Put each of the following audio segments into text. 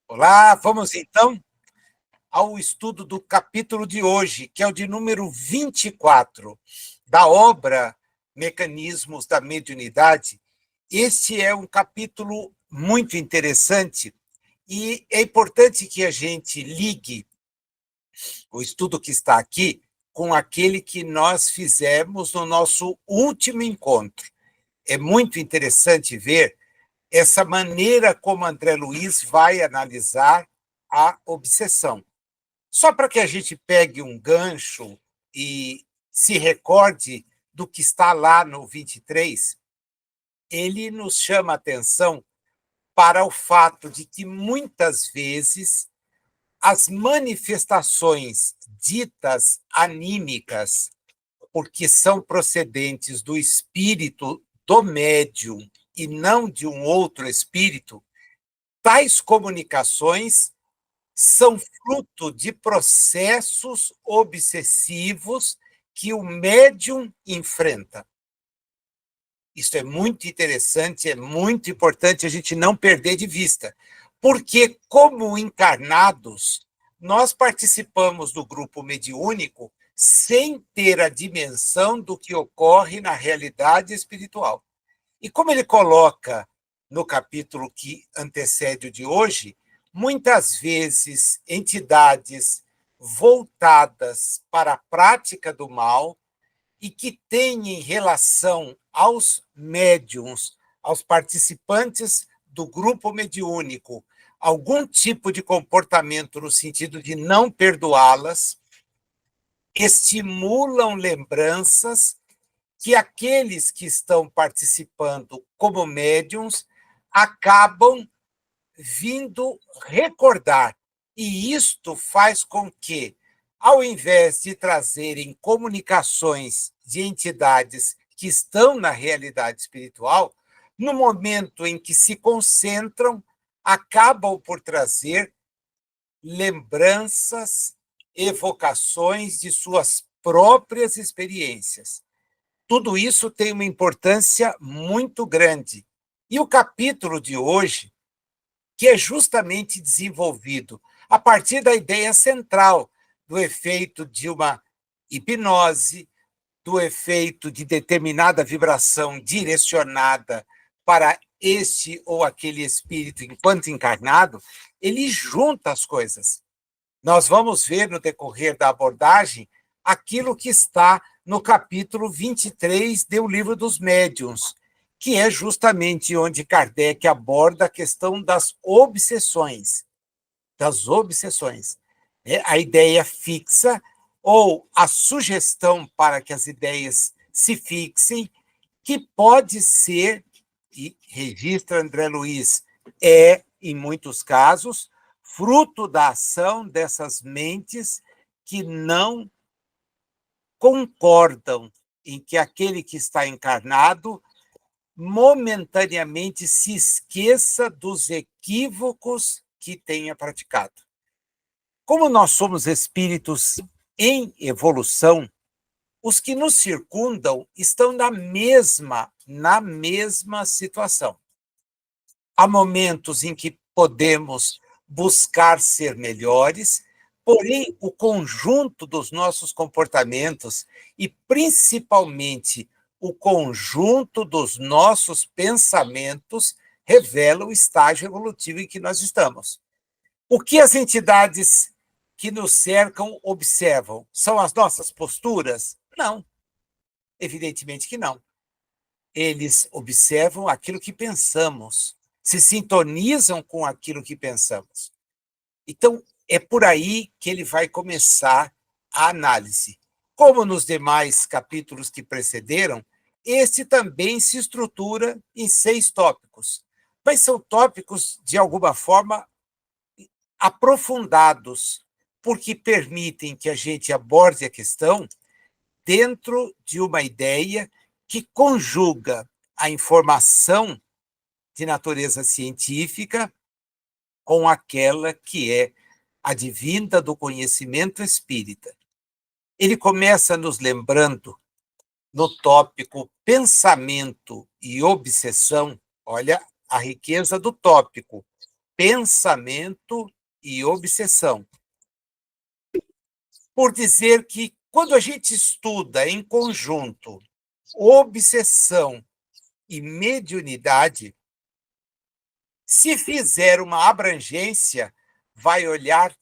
Olá, vamos então ao estudo do capítulo de hoje, que é o de número 24, da obra Mecanismos da Mediunidade. Este é um capítulo muito interessante e é importante que a gente ligue o estudo que está aqui com aquele que nós fizemos no nosso último encontro. É muito interessante ver essa maneira como André Luiz vai analisar a obsessão. Só para que a gente pegue um gancho e se recorde do que está lá no 23, ele nos chama a atenção para o fato de que muitas vezes as manifestações ditas anímicas, porque são procedentes do espírito do médium e não de um outro espírito, tais comunicações são fruto de processos obsessivos que o médium enfrenta. Isso é muito interessante, é muito importante a gente não perder de vista, porque, como encarnados, nós participamos do grupo mediúnico sem ter a dimensão do que ocorre na realidade espiritual. E como ele coloca no capítulo que antecede o de hoje, muitas vezes entidades voltadas para a prática do mal e que têm em relação aos médiums, aos participantes do grupo mediúnico, algum tipo de comportamento no sentido de não perdoá-las, estimulam lembranças que aqueles que estão participando como médiums acabam vindo recordar. E isto faz com que, ao invés de trazerem comunicações de entidades que estão na realidade espiritual, no momento em que se concentram, acabam por trazer lembranças, evocações de suas próprias experiências. Tudo isso tem uma importância muito grande. E o capítulo de hoje, que é justamente desenvolvido a partir da ideia central do efeito de uma hipnose, do efeito de determinada vibração direcionada para este ou aquele espírito enquanto encarnado, ele junta as coisas. Nós vamos ver no decorrer da abordagem aquilo que está no capítulo 23 do Livro dos Médiuns, que é justamente onde Kardec aborda a questão das obsessões. Das obsessões. A ideia fixa ou a sugestão para que as ideias se fixem, que pode ser, e registra André Luiz, em muitos casos, fruto da ação dessas mentes que não concordam em que aquele que está encarnado momentaneamente se esqueça dos equívocos que tenha praticado. Como nós somos espíritos em evolução, os que nos circundam estão na mesma situação. Há momentos em que podemos buscar ser melhores, porém, o conjunto dos nossos comportamentos e, principalmente, o conjunto dos nossos pensamentos revela o estágio evolutivo em que nós estamos. O que as entidades que nos cercam observam? São as nossas posturas? Não, evidentemente que não. Eles observam aquilo que pensamos, se sintonizam com aquilo que pensamos. Então, é por aí que ele vai começar a análise. Como nos demais capítulos que precederam, este também se estrutura em 6 tópicos. Mas são tópicos, de alguma forma, aprofundados, porque permitem que a gente aborde a questão dentro de uma ideia que conjuga a informação de natureza científica com aquela que é advinda do conhecimento espírita. Ele começa nos lembrando, no tópico pensamento e obsessão, olha a riqueza do tópico, pensamento e obsessão. Por dizer que, quando a gente estuda em conjunto obsessão e mediunidade, se fizer uma abrangência, vai olhar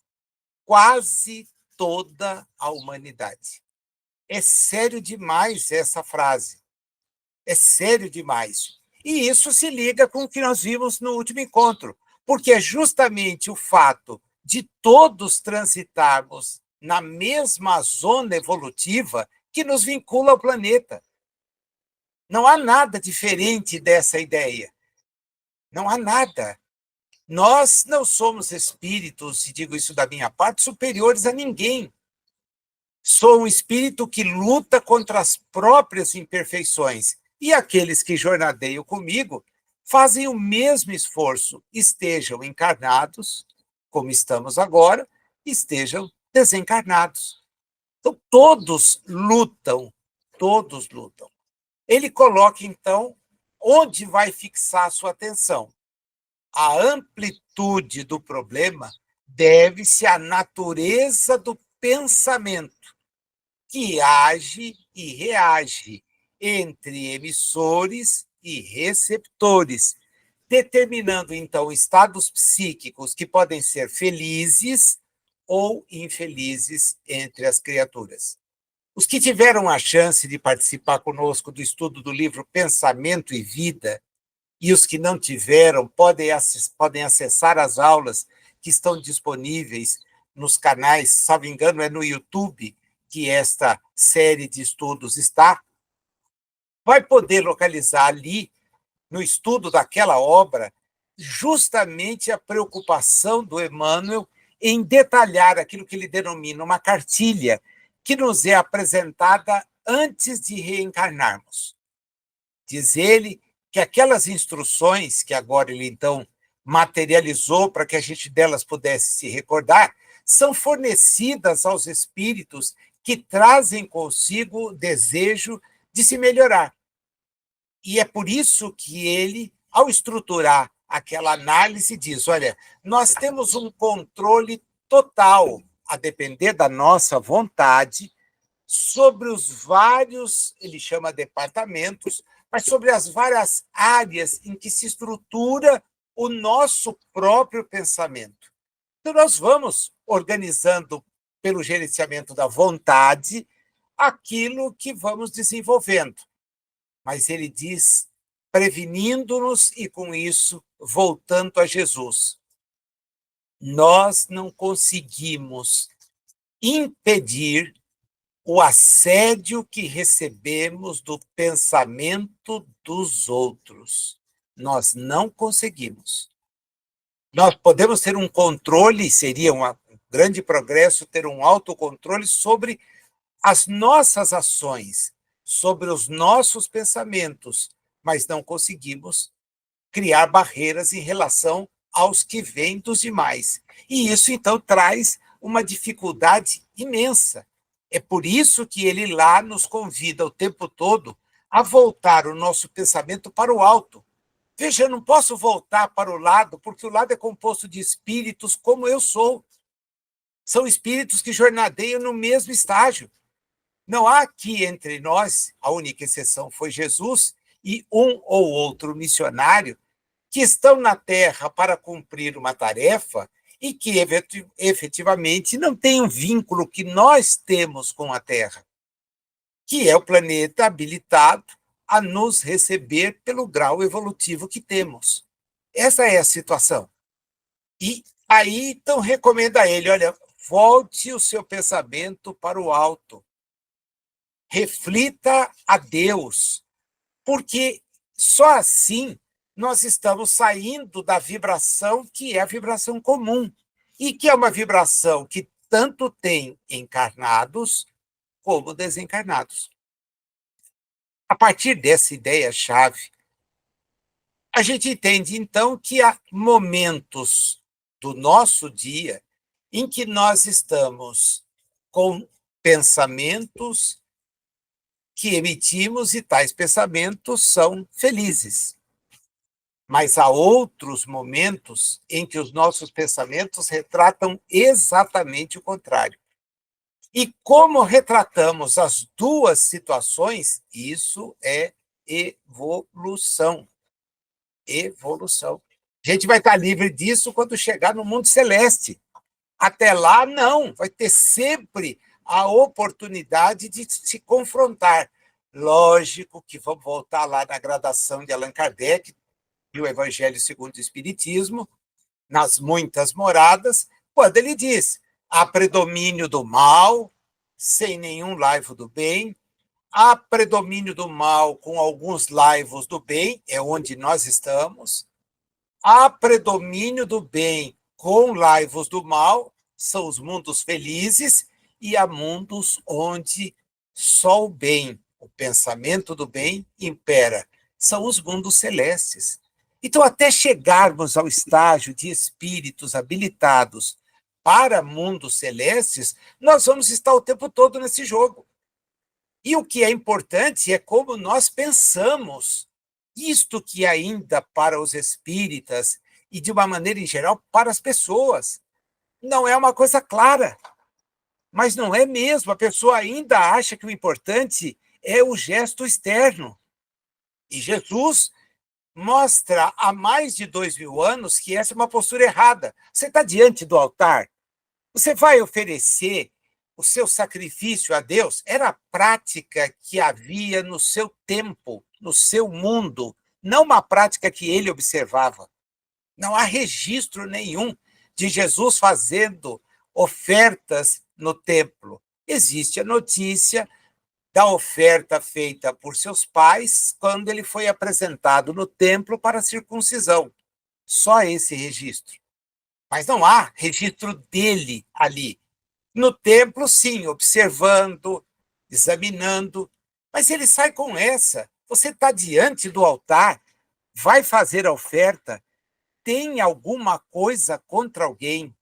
quase toda a humanidade. É sério demais essa frase. É sério demais. E isso se liga com o que nós vimos no último encontro, porque é justamente o fato de todos transitarmos na mesma zona evolutiva que nos vincula ao planeta. Não há nada diferente dessa ideia. Não há nada. Nós não somos espíritos, e digo isso da minha parte, superiores a ninguém. Sou um espírito que luta contra as próprias imperfeições. E aqueles que jornadeiam comigo fazem o mesmo esforço, estejam encarnados, como estamos agora, estejam desencarnados. Então, todos lutam, todos lutam. Ele coloca, então, onde vai fixar a sua atenção. A amplitude do problema deve-se à natureza do pensamento, que age e reage entre emissores e receptores, determinando, então, estados psíquicos que podem ser felizes ou infelizes entre as criaturas. Os que tiveram a chance de participar conosco do estudo do livro Pensamento e Vida, e os que não tiveram, podem acessar as aulas que estão disponíveis nos canais, salvo engano, é no YouTube que esta série de estudos está, vai poder localizar ali, no estudo daquela obra, justamente a preocupação do Emmanuel em detalhar aquilo que ele denomina uma cartilha que nos é apresentada antes de reencarnarmos. Diz ele que aquelas instruções que agora ele, então, materializou para que a gente delas pudesse se recordar, são fornecidas aos espíritos que trazem consigo o desejo de se melhorar. E é por isso que ele, ao estruturar aquela análise, diz: olha, nós temos um controle total, a depender da nossa vontade, sobre os vários, ele chama departamentos, mas sobre as várias áreas em que se estrutura o nosso próprio pensamento. Então, nós vamos organizando, pelo gerenciamento da vontade, aquilo que vamos desenvolvendo. Mas ele diz, prevenindo-nos e, com isso, voltando a Jesus. Nós não conseguimos impedir o assédio que recebemos do pensamento dos outros. Nós não conseguimos. Nós podemos ter um controle, seria um grande progresso ter um autocontrole sobre as nossas ações, sobre os nossos pensamentos, mas não conseguimos criar barreiras em relação aos que vêm dos demais. E isso, então, traz uma dificuldade imensa. É por isso que ele lá nos convida o tempo todo a voltar o nosso pensamento para o alto. Veja, eu não posso voltar para o lado, porque o lado é composto de espíritos como eu sou. São espíritos que jornadeiam no mesmo estágio. Não há aqui entre nós, a única exceção foi Jesus e um ou outro missionário, que estão na Terra para cumprir uma tarefa e que efetivamente não têm um vínculo que nós temos com a Terra, que é o planeta habilitado a nos receber pelo grau evolutivo que temos. Essa é a situação. E aí, então, recomenda a ele, olha, volte o seu pensamento para o alto. Reflita a Deus, porque só assim nós estamos saindo da vibração que é a vibração comum, e que é uma vibração que tanto tem encarnados como desencarnados. A partir dessa ideia-chave, a gente entende, então, que há momentos do nosso dia em que nós estamos com pensamentos que emitimos e tais pensamentos são felizes. Mas há outros momentos em que os nossos pensamentos retratam exatamente o contrário. E como retratamos as duas situações, isso é evolução. Evolução. A gente vai estar livre disso quando chegar no mundo celeste. Até lá, não. Vai ter sempre a oportunidade de se confrontar. Lógico que vamos voltar lá na gradação de Allan Kardec e o Evangelho segundo o Espiritismo, nas muitas moradas, quando ele diz: há predomínio do mal, sem nenhum laivo do bem, há predomínio do mal com alguns laivos do bem, é onde nós estamos, há predomínio do bem com laivos do mal, são os mundos felizes, e há mundos onde só o bem, o pensamento do bem impera, são os mundos celestes. Então, até chegarmos ao estágio de espíritos habilitados para mundos celestes, nós vamos estar o tempo todo nesse jogo. E o que é importante é como nós pensamos. Isto que ainda para os espíritas, e de uma maneira em geral para as pessoas, não é uma coisa clara. Mas não é mesmo. A pessoa ainda acha que o importante é o gesto externo. E Jesus mostra há mais de 2000 anos que essa é uma postura errada. Você está diante do altar, você vai oferecer o seu sacrifício a Deus, era a prática que havia no seu tempo, no seu mundo, não uma prática que ele observava. Não há registro nenhum de Jesus fazendo ofertas no templo. Existe a notícia da oferta feita por seus pais quando ele foi apresentado no templo para a circuncisão. Só esse registro. Mas não há registro dele ali. No templo, sim, observando, examinando. Mas ele sai com essa. Você está diante do altar, vai fazer a oferta, tem alguma coisa contra alguém?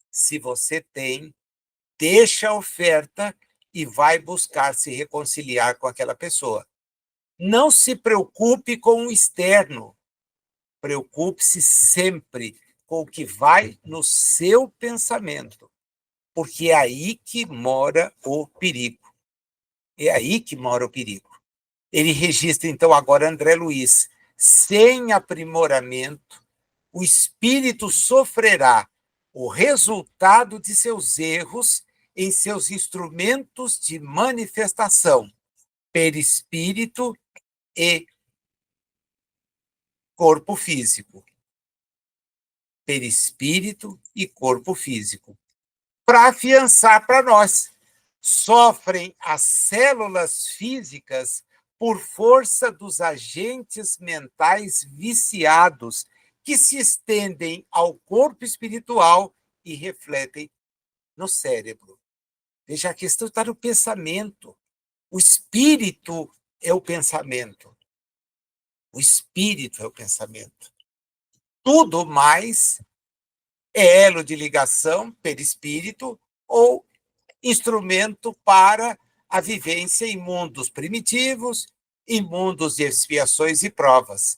Se você tem, deixa a oferta e vai buscar se reconciliar com aquela pessoa. Não se preocupe com o externo. Preocupe-se sempre com o que vai no seu pensamento, porque é aí que mora o perigo. É aí que mora o perigo. Ele registra, então, agora André Luiz: sem aprimoramento, o espírito sofrerá o resultado de seus erros em seus instrumentos de manifestação, perispírito e corpo físico. Perispírito e corpo físico. Para afiançar para nós, sofrem as células físicas por força dos agentes mentais viciados que se estendem ao corpo espiritual e refletem no cérebro. Veja, a questão está no pensamento. O espírito é o pensamento. O espírito é o pensamento. Tudo mais é elo de ligação, perispírito, ou instrumento para a vivência em mundos primitivos, em mundos de expiações e provas.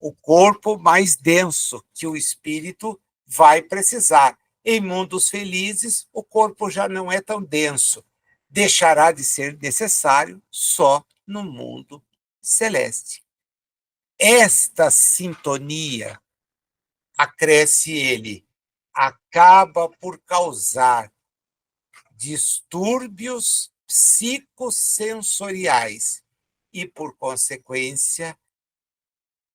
O corpo mais denso que o espírito vai precisar. Em mundos felizes, o corpo já não é tão denso. Deixará de ser necessário só no mundo celeste. Esta sintonia, acresce ele, acaba por causar distúrbios psicossensoriais e, por consequência,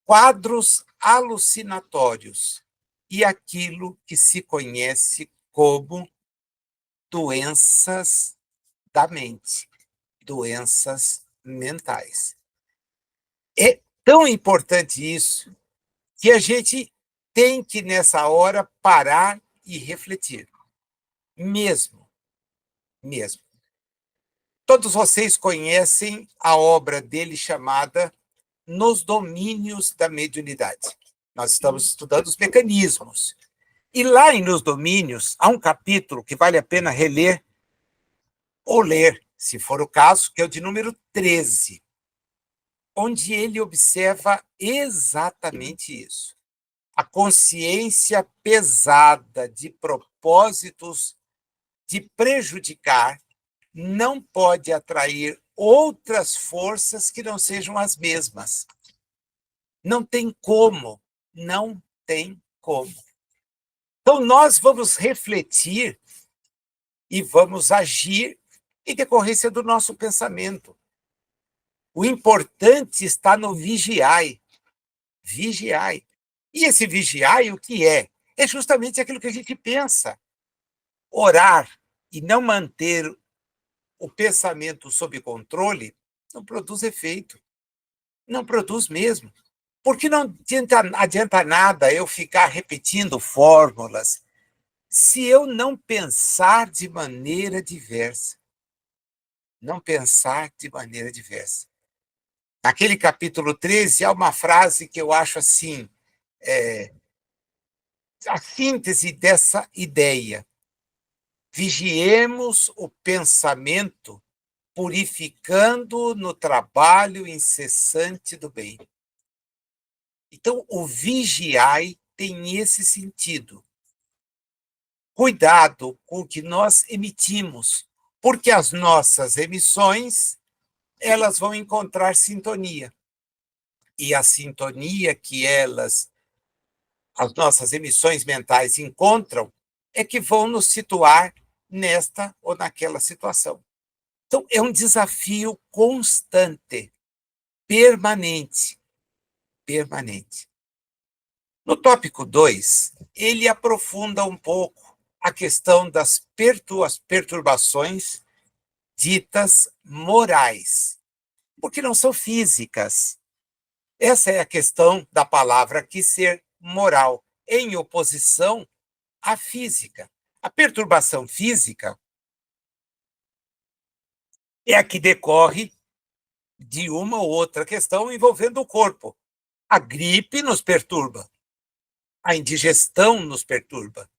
quadros alucinatórios e aquilo que se conhece como doenças da mente, doenças mentais. É tão importante isso que a gente tem que, nessa hora, parar e refletir. Mesmo. Todos vocês conhecem a obra dele chamada Nos Domínios da Mediunidade. Nós estamos estudando os mecanismos. E lá em Nos Domínios, há um capítulo que vale a pena reler ou ler, se for o caso, que é o de número 13. onde ele observa exatamente isso. A consciência pesada de propósitos de prejudicar não pode atrair outras forças que não sejam as mesmas. Não tem como, não tem como. Então, nós vamos refletir e vamos agir em decorrência do nosso pensamento. O importante está no vigiai. Vigiai. E esse vigiai, o que é? É justamente aquilo que a gente pensa. Orar e não manter o pensamento sob controle não produz efeito. Não produz mesmo. Porque não adianta nada eu ficar repetindo fórmulas se eu não pensar de maneira diversa. Não pensar de maneira diversa. Naquele capítulo 13, há uma frase que eu acho assim, a síntese dessa ideia. Vigiemos o pensamento, purificando no trabalho incessante do bem. Então, o vigiai tem esse sentido. Cuidado com o que nós emitimos, porque as nossas emissões, elas vão encontrar sintonia. E a sintonia que as nossas emissões mentais encontram, é que vão nos situar nesta ou naquela situação. Então, é um desafio constante, permanente, permanente. No tópico 2, ele aprofunda um pouco a questão das perturbações ditas morais, porque não são físicas. Essa é a questão da palavra aqui ser moral, em oposição à física. A perturbação física é a que decorre de uma ou outra questão envolvendo o corpo. A gripe nos perturba, a indigestão nos perturba,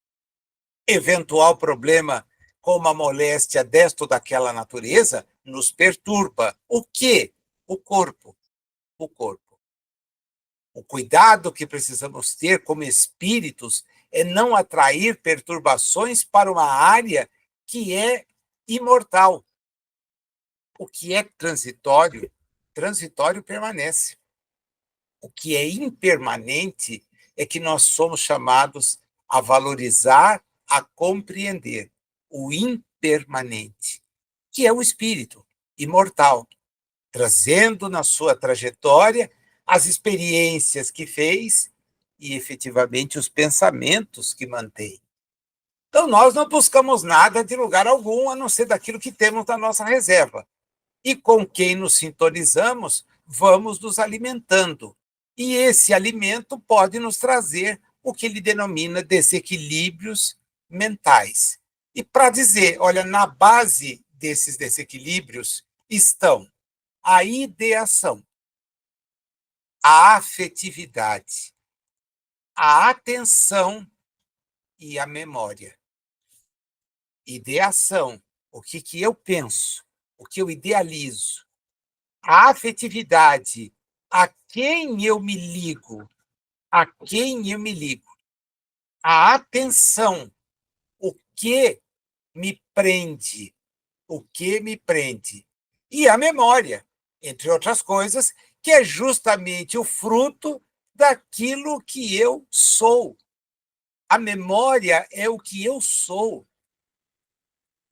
eventual problema com uma moléstia desta ou daquela natureza nos perturba. O quê? O corpo. O corpo. O cuidado que precisamos ter como espíritos é não atrair perturbações para uma área que é imortal. O que é transitório, transitório permanece. O que é impermanente é que nós somos chamados a valorizar, a compreender o impermanente, que é o espírito imortal, trazendo na sua trajetória as experiências que fez e, efetivamente, os pensamentos que mantém. Então, nós não buscamos nada de lugar algum, a não ser daquilo que temos na nossa reserva. E com quem nos sintonizamos, vamos nos alimentando. E esse alimento pode nos trazer o que ele denomina desequilíbrios mentais. E para dizer, olha, na base desses desequilíbrios estão a ideação, a afetividade, a atenção e a memória. Ideação, o que eu penso, o que eu idealizo. A afetividade, a quem eu me ligo, a quem eu me ligo. A atenção, o que me prende, o que me prende. E a memória, entre outras coisas, que é justamente o fruto daquilo que eu sou. A memória é o que eu sou.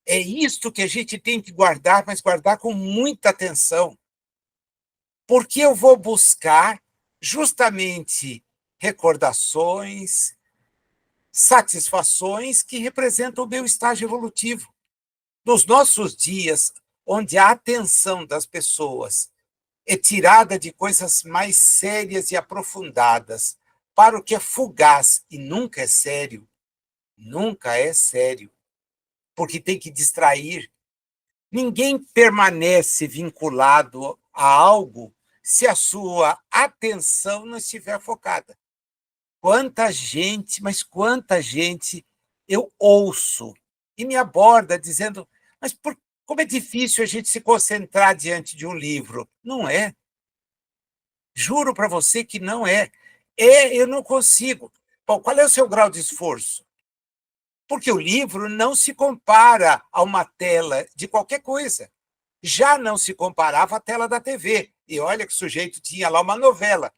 É isto que a gente tem que guardar, mas guardar com muita atenção. Porque eu vou buscar justamente recordações, satisfações que representam o meu estágio evolutivo. Nos nossos dias, onde a atenção das pessoas é tirada de coisas mais sérias e aprofundadas para o que é fugaz e nunca é sério, porque tem que distrair. Ninguém permanece vinculado a algo se a sua atenção não estiver focada. Quanta gente, mas quanta gente eu ouço e me aborda dizendo, mas como é difícil a gente se concentrar diante de um livro. Não é. Juro para você que não é. Eu não consigo. Bom, qual é o seu grau de esforço? Porque o livro não se compara a uma tela de qualquer coisa. Já não se comparava à tela da TV. E olha que o sujeito tinha lá uma novela.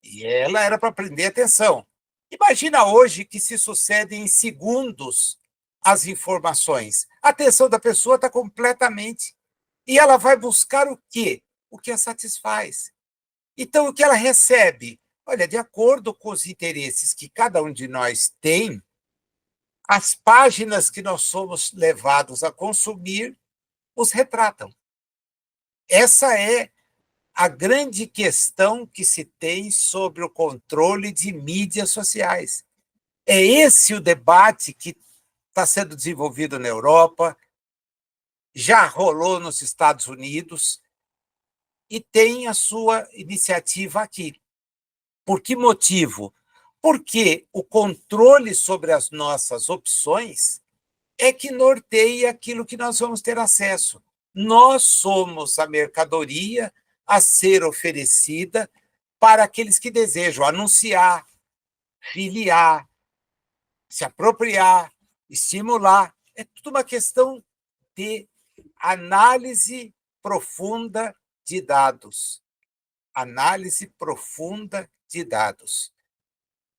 E ela era para prender atenção. Imagina hoje que se sucedem em segundos as informações. A atenção da pessoa está completamente. E ela vai buscar o quê? O que a satisfaz. Então, o que ela recebe? Olha, de acordo com os interesses que cada um de nós tem, as páginas que nós somos levados a consumir os retratam. Essa é a grande questão que se tem sobre o controle de mídias sociais. É esse o debate que está sendo desenvolvido na Europa, já rolou nos Estados Unidos e tem a sua iniciativa aqui. Por que motivo? Porque o controle sobre as nossas opções é que norteia aquilo que nós vamos ter acesso. Nós somos a mercadoria a ser oferecida para aqueles que desejam anunciar, filiar, se apropriar, estimular. É tudo uma questão de análise profunda de dados. Análise profunda de dados.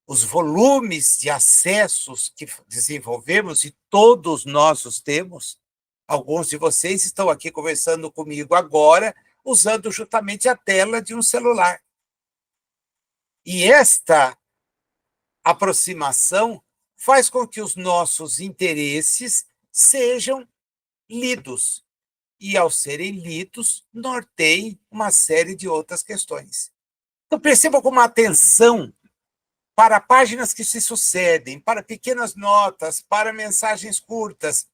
Os volumes de acessos que desenvolvemos, e todos nós os temos, alguns de vocês estão aqui conversando comigo agora, usando justamente a tela de um celular. E esta aproximação faz com que os nossos interesses sejam lidos. E, ao serem lidos, norteiem uma série de outras questões. Então, perceba como a atenção para páginas que se sucedem, para pequenas notas, para mensagens curtas,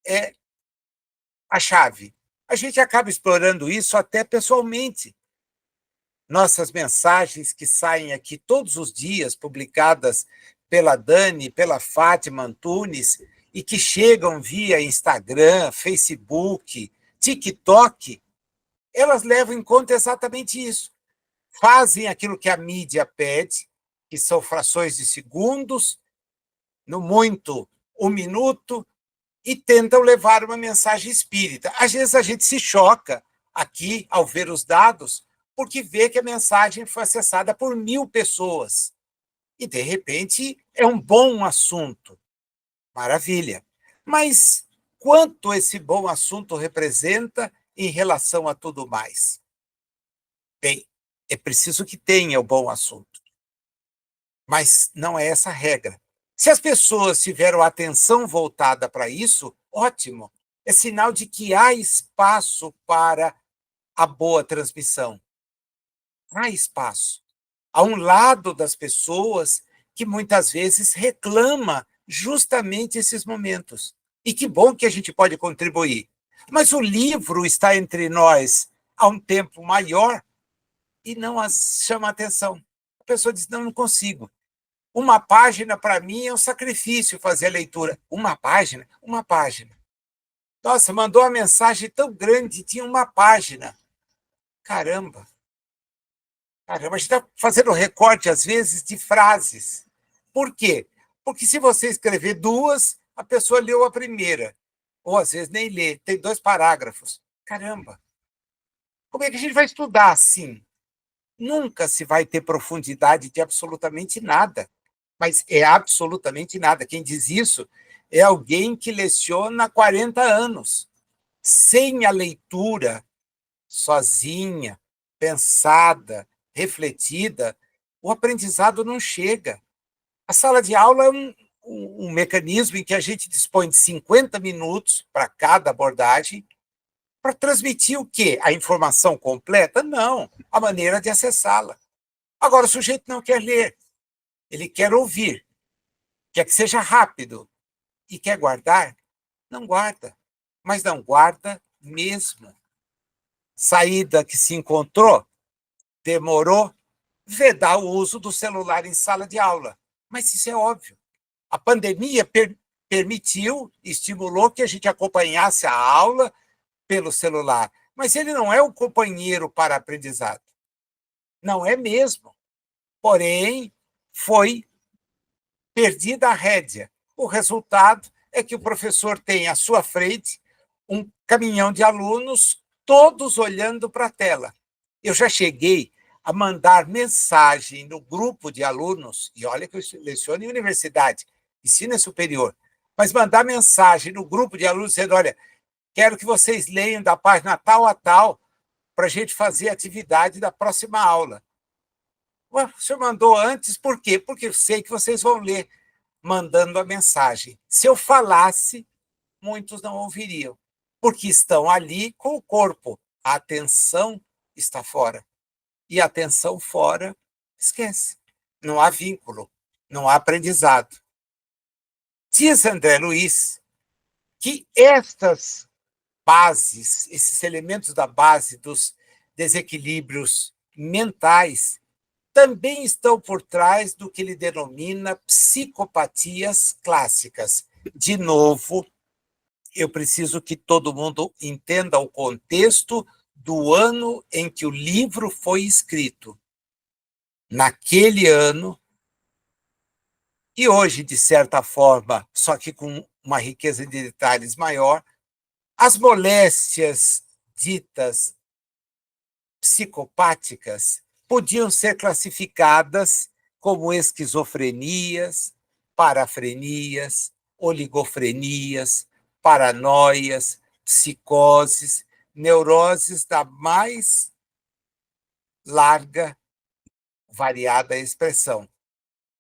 é a chave. A gente acaba explorando isso até pessoalmente. Nossas mensagens que saem aqui todos os dias, publicadas pela Dani, pela Fátima Antunes, e que chegam via Instagram, Facebook, TikTok, elas levam em conta exatamente isso. Fazem aquilo que a mídia pede, que são frações de segundos, no muito, um minuto, e tentam levar uma mensagem espírita. Às vezes a gente se choca aqui, ao ver os dados, porque vê que a mensagem foi acessada por 1.000 pessoas. E, de repente, é um bom assunto. Maravilha. Mas quanto esse bom assunto representa em relação a tudo mais? Bem, é preciso que tenha o bom assunto. Mas não é essa a regra. Se as pessoas tiveram a atenção voltada para isso, ótimo. É sinal de que há espaço para a boa transmissão. Há espaço. Há um lado das pessoas que muitas vezes reclama justamente esses momentos. E que bom que a gente pode contribuir. Mas o livro está entre nós há um tempo maior e não as chama a atenção. A pessoa diz, não consigo. Uma página, para mim, é um sacrifício fazer a leitura. Uma página? Uma página. Nossa, mandou uma mensagem tão grande, tinha uma página. Caramba! Caramba, a gente está fazendo recorte, às vezes, de frases. Por quê? Porque se você escrever duas, a pessoa leu a primeira. Ou, às vezes, nem lê. Tem 2 parágrafos. Caramba! Como é que a gente vai estudar assim? Nunca se vai ter profundidade de absolutamente nada. Mas é absolutamente nada. Quem diz isso é alguém que leciona há 40 anos. Sem a leitura sozinha, pensada, refletida, o aprendizado não chega. A sala de aula é um mecanismo em que a gente dispõe de 50 minutos para cada abordagem para transmitir o quê? A informação completa? Não, a maneira de acessá-la. Agora, o sujeito não quer ler, ele quer ouvir, quer que seja rápido e quer guardar? Não guarda, mas não guarda mesmo. Saída que se encontrou, demorou, vedar o uso do celular em sala de aula. Mas isso é óbvio. A pandemia permitiu, estimulou que a gente acompanhasse a aula pelo celular, mas ele não é o companheiro para aprendizado. Não é mesmo. Porém, foi perdida a rédea. O resultado é que o professor tem à sua frente um caminhão de alunos, todos olhando para a tela. Eu já cheguei a mandar mensagem no grupo de alunos, e olha que eu leciono em universidade, ensino superior, mas mandar mensagem no grupo de alunos dizendo, olha, quero que vocês leiam da página tal a tal para a gente fazer a atividade da próxima aula. Ué, o senhor mandou antes, por quê? Porque eu sei que vocês vão ler mandando a mensagem. Se eu falasse, muitos não ouviriam, porque estão ali com o corpo. A atenção está fora. E a atenção fora, esquece. Não há vínculo, não há aprendizado. Diz André Luiz que estas bases, esses elementos da base dos desequilíbrios mentais, também estão por trás do que ele denomina psicopatias clássicas. De novo, eu preciso que todo mundo entenda o contexto do ano em que o livro foi escrito. Naquele ano, e hoje, de certa forma, só que com uma riqueza de detalhes maior, as moléstias ditas psicopáticas podiam ser classificadas como esquizofrenias, parafrenias, oligofrenias, paranoias, psicoses, neuroses da mais larga, variada expressão.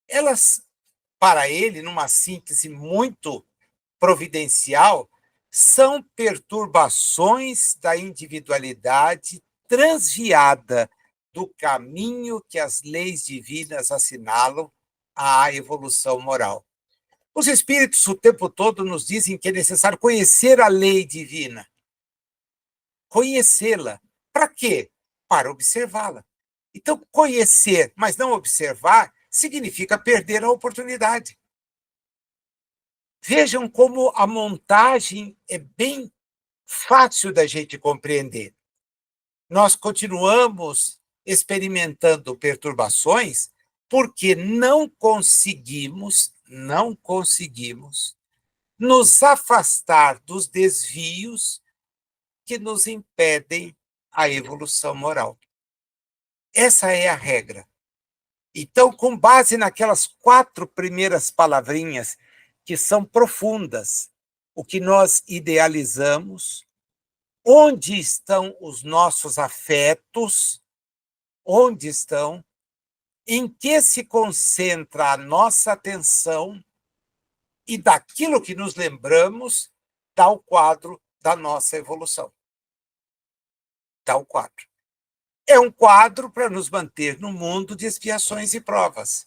Elas, para ele, numa síntese muito providencial, são perturbações da individualidade transviada do caminho que as leis divinas assinalam à evolução moral. Os espíritos o tempo todo nos dizem que é necessário conhecer a lei divina. Conhecê-la. Para quê? Para observá-la. Então, conhecer, mas não observar, significa perder a oportunidade. Vejam como a montagem é bem fácil da gente compreender. Nós continuamos experimentando perturbações porque não conseguimos nos afastar dos desvios que nos impedem a evolução moral. Essa é a regra. Então, com base naquelas 4 primeiras palavrinhas que são profundas, o que nós idealizamos, onde estão os nossos afetos, onde estão, em que se concentra a nossa atenção e daquilo que nos lembramos, dá o quadro da nossa evolução. Dá o quadro. É um quadro para nos manter no mundo de expiações e provas.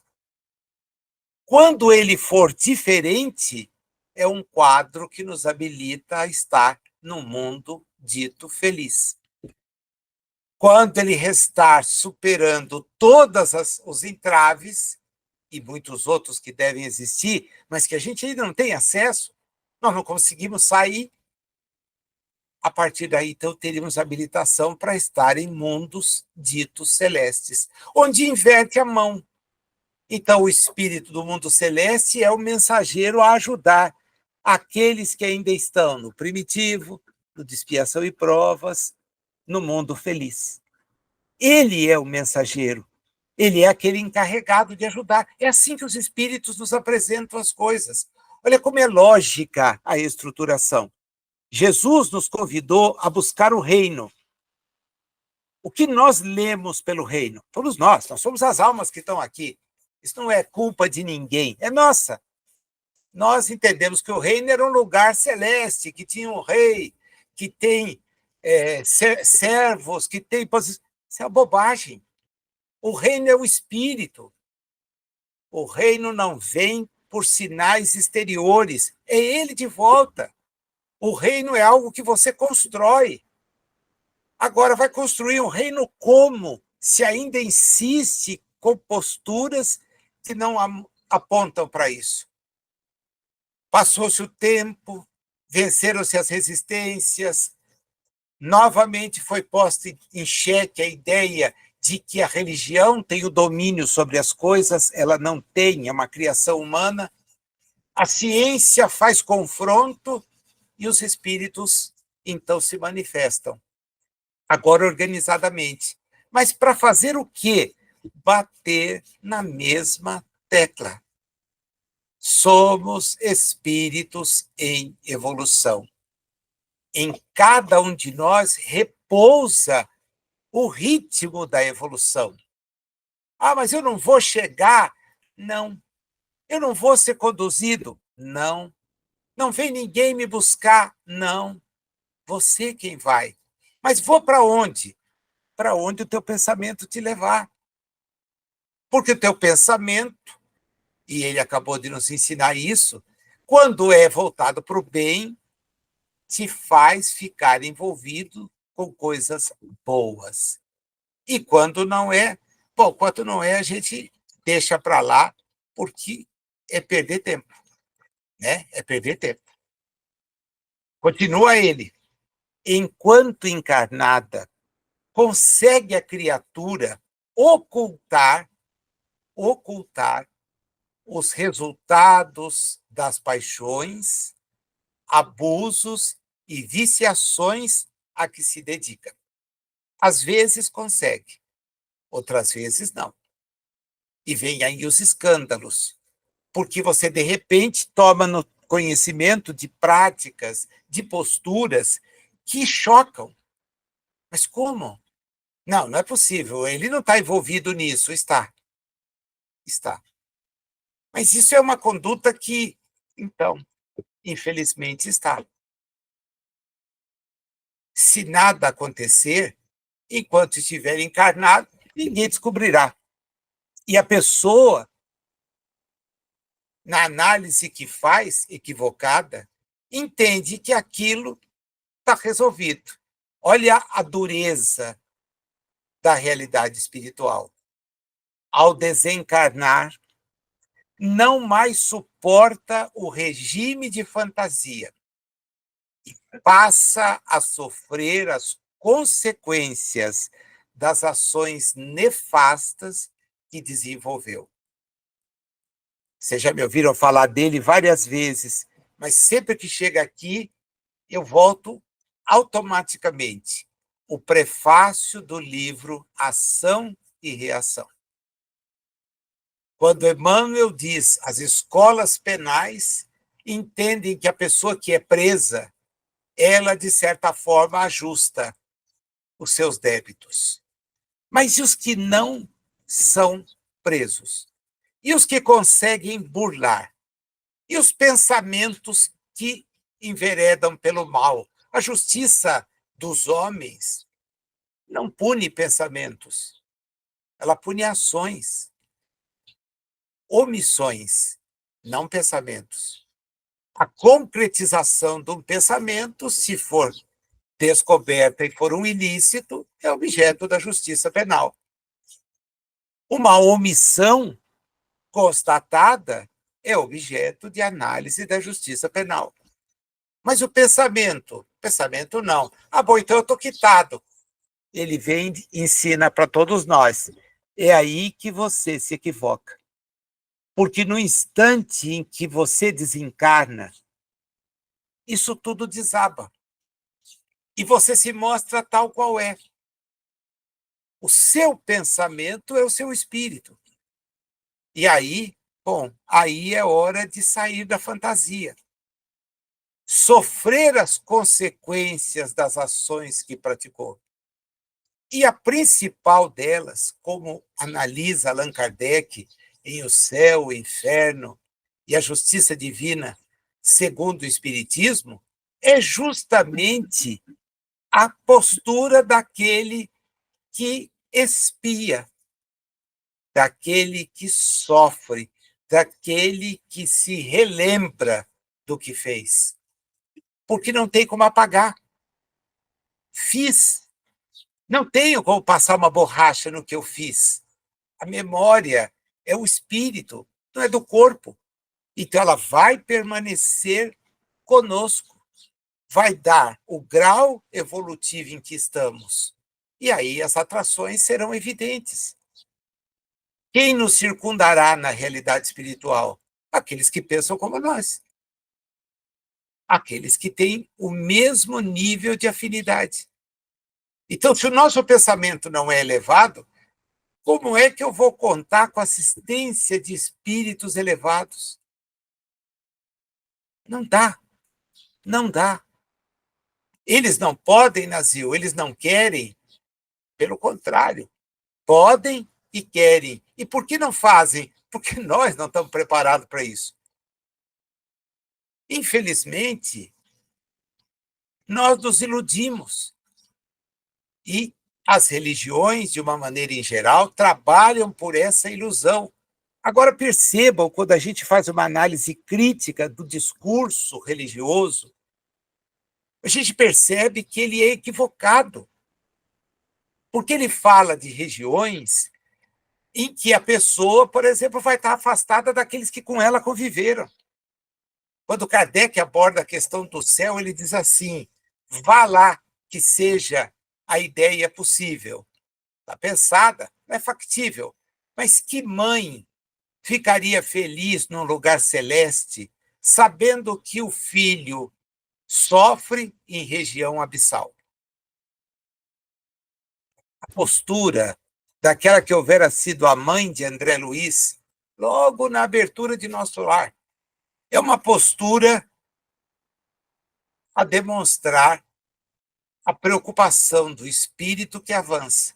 Quando ele for diferente, é um quadro que nos habilita a estar no mundo dito feliz. Quando ele restar superando todos os entraves, e muitos outros que devem existir, mas que a gente ainda não tem acesso, nós não conseguimos sair. A partir daí, então, teríamos habilitação para estar em mundos ditos celestes, onde inverte a mão. Então, o espírito do mundo celeste é o mensageiro a ajudar aqueles que ainda estão no primitivo, no de expiação e provas, no mundo feliz. Ele é o mensageiro, ele é aquele encarregado de ajudar. É assim que os espíritos nos apresentam as coisas. Olha como é lógica a estruturação. Jesus nos convidou a buscar o reino. O que nós lemos pelo reino? Todos nós somos as almas que estão aqui. Isso não é culpa de ninguém, é nossa. Nós entendemos que o reino era um lugar celeste, que tinha um rei, que tem servos, que tem posição. Isso é uma bobagem. O reino é o espírito. O reino não vem por sinais exteriores, é ele de volta. O reino é algo que você constrói. Agora, vai construir um reino como? Se ainda insiste com posturas que não apontam para isso. Passou-se o tempo, venceram-se as resistências, novamente foi posta em xeque a ideia de que a religião tem o domínio sobre as coisas, ela não tem, é uma criação humana. A ciência faz confronto e os espíritos, então, se manifestam, agora organizadamente. Mas para fazer o quê? Bater na mesma tecla. Somos espíritos em evolução. Em cada um de nós repousa o ritmo da evolução. Ah, mas eu não vou chegar. Não. Eu não vou ser conduzido. Não. Não vem ninguém me buscar. Não. Você quem vai. Mas vou para onde? Para onde o teu pensamento te levar. Porque o teu pensamento, e ele acabou de nos ensinar isso, quando é voltado para o bem, te faz ficar envolvido com coisas boas. E quando não é, bom, quando não é, a gente deixa para lá, porque é perder tempo, né? É perder tempo. Continua ele. Enquanto encarnada, consegue a criatura ocultar os resultados das paixões, abusos e viciações a que se dedica. Às vezes consegue, outras vezes não. E vem aí os escândalos, porque você, de repente, toma no conhecimento de práticas, de posturas que chocam. Mas como? Não, não é possível. Ele não está envolvido nisso. Está. Está. Mas isso é uma conduta que, então, infelizmente está. Se nada acontecer, enquanto estiver encarnado, ninguém descobrirá. E a pessoa, na análise que faz, equivocada, entende que aquilo está resolvido. Olha a dureza da realidade espiritual. Ao desencarnar, não mais suporta o regime de fantasia e passa a sofrer as consequências das ações nefastas que desenvolveu. Vocês já me ouviram falar dele várias vezes, mas sempre que chega aqui, eu volto automaticamente. O prefácio do livro Ação e Reação. Quando Emmanuel diz as escolas penais entendem que a pessoa que é presa, ela, de certa forma, ajusta os seus débitos. Mas e os que não são presos? E os que conseguem burlar? E os pensamentos que enveredam pelo mal? A justiça dos homens não pune pensamentos, ela pune ações, omissões, não pensamentos. A concretização de um pensamento, se for descoberta e for um ilícito, é objeto da justiça penal. Uma omissão constatada é objeto de análise da justiça penal. Mas o pensamento não. Ah, bom, então eu estou quitado. Ele vem e ensina para todos nós. É aí que você se equivoca. Porque no instante em que você desencarna, isso tudo desaba. E você se mostra tal qual é. O seu pensamento é o seu espírito. E aí, bom, aí é hora de sair da fantasia. Sofrer as consequências das ações que praticou. E a principal delas, como analisa Allan Kardec em O Céu, o Inferno e a Justiça Divina, segundo o Espiritismo, é justamente a postura daquele que expia, daquele que sofre, daquele que se relembra do que fez. Porque não tem como apagar. Fiz. Não tenho como passar uma borracha no que eu fiz. A memória é o espírito, não é do corpo. Então, ela vai permanecer conosco. Vai dar o grau evolutivo em que estamos. E aí as atrações serão evidentes. Quem nos circundará na realidade espiritual? Aqueles que pensam como nós. Aqueles que têm o mesmo nível de afinidade. Então, se o nosso pensamento não é elevado, como é que eu vou contar com a assistência de espíritos elevados? Não dá, não dá. Eles não podem, Nazil, eles não querem, pelo contrário, podem e querem. E por que não fazem? Porque nós não estamos preparados para isso. Infelizmente, nós nos iludimos. E as religiões, de uma maneira em geral, trabalham por essa ilusão. Agora, percebam, quando a gente faz uma análise crítica do discurso religioso, a gente percebe que ele é equivocado, porque ele fala de regiões em que a pessoa, por exemplo, vai estar afastada daqueles que com ela conviveram. Quando Kardec aborda a questão do céu, ele diz assim: vá lá, que seja a ideia possível. Está pensada, não é factível. Mas que mãe ficaria feliz num lugar celeste, sabendo que o filho sofre em região abissal? A postura daquela que houvera sido a mãe de André Luiz, logo na abertura de nosso lar, é uma postura a demonstrar a preocupação do espírito que avança.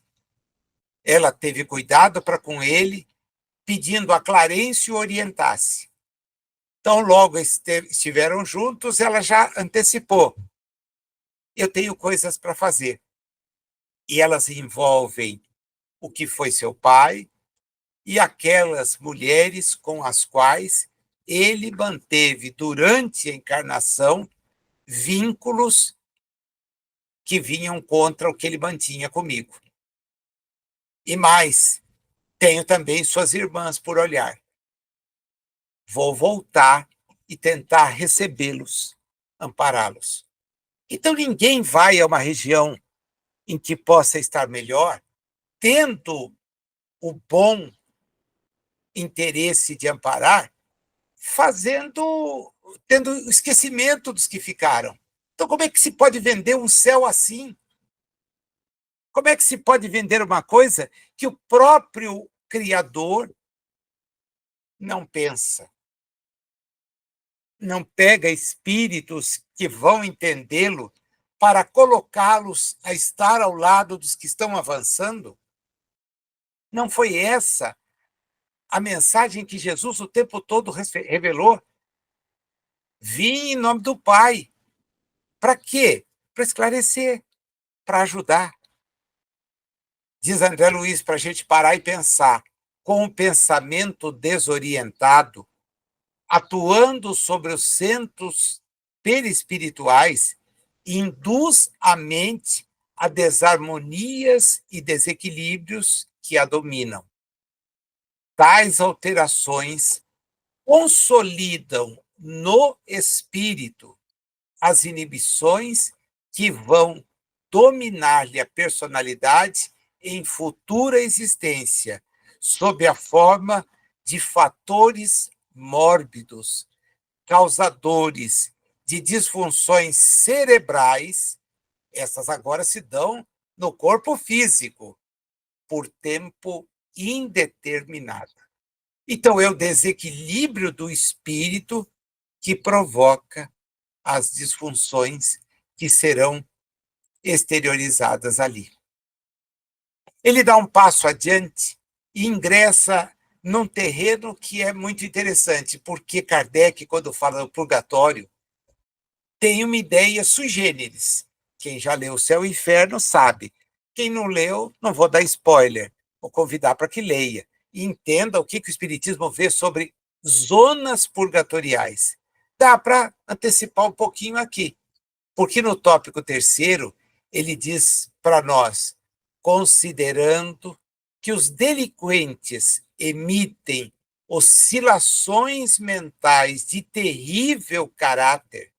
Ela teve cuidado para com ele, pedindo a Clarencio o orientasse. Então, logo estiveram juntos, ela já antecipou: eu tenho coisas para fazer. E elas envolvem o que foi seu pai e aquelas mulheres com as quais ele manteve, durante a encarnação, vínculos que vinham contra o que ele mantinha comigo. E mais, tenho também suas irmãs por olhar. Vou voltar e tentar recebê-los, ampará-los. Então, ninguém vai a uma região em que possa estar melhor, tendo o bom interesse de amparar, tendo esquecimento dos que ficaram. Então, como é que se pode vender um céu assim? Como é que se pode vender uma coisa que o próprio Criador não pensa? Não pega espíritos que vão entendê-lo para colocá-los a estar ao lado dos que estão avançando? Não foi essa a mensagem que Jesus o tempo todo revelou? Vim em nome do Pai. Para quê? Para esclarecer, para ajudar. Diz André Luiz para a gente parar e pensar. Com o pensamento desorientado, atuando sobre os centros perispirituais, induz a mente a desarmonias e desequilíbrios que a dominam. Tais alterações consolidam no espírito as inibições que vão dominar-lhe a personalidade em futura existência, sob a forma de fatores mórbidos, causadores de disfunções cerebrais. Essas agora se dão no corpo físico, por tempo indeterminado. Então, é o desequilíbrio do espírito que provoca as disfunções que serão exteriorizadas ali. Ele dá um passo adiante e ingressa num terreno que é muito interessante, porque Kardec, quando fala do purgatório, tem uma ideia sui generis. Quem já leu O Céu e o Inferno sabe. Quem não leu, não vou dar spoiler, vou convidar para que leia e entenda o que o Espiritismo vê sobre zonas purgatoriais. Dá para antecipar um pouquinho aqui, porque no tópico 3º, ele diz para nós: considerando que os delinquentes emitem oscilações mentais de terrível caráter,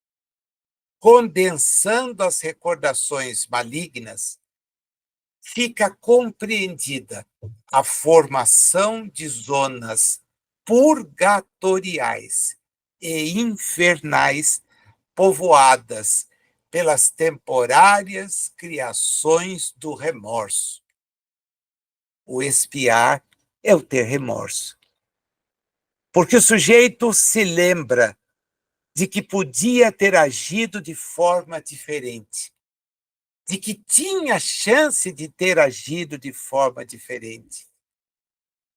condensando as recordações malignas, fica compreendida a formação de zonas purgatoriais e infernais povoadas pelas temporárias criações do remorso. O expiar é o ter remorso. Porque o sujeito se lembra de que podia ter agido de forma diferente, de que tinha chance de ter agido de forma diferente,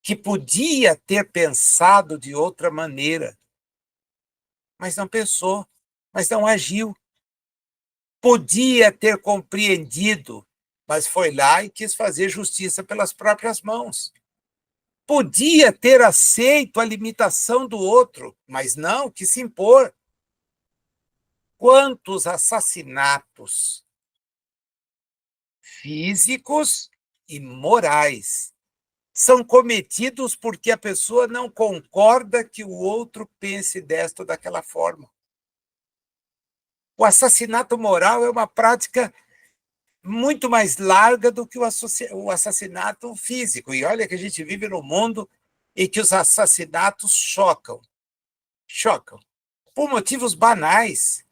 que podia ter pensado de outra maneira, mas não pensou, mas não agiu. Podia ter compreendido, mas foi lá e quis fazer justiça pelas próprias mãos. Podia ter aceito a limitação do outro, mas não, quis se impor. Quantos assassinatos físicos e morais são cometidos porque a pessoa não concorda que o outro pense desta ou daquela forma? O assassinato moral é uma prática muito mais larga do que o assassinato físico. E olha que a gente vive num mundo em que os assassinatos chocam. Chocam. Por motivos banais.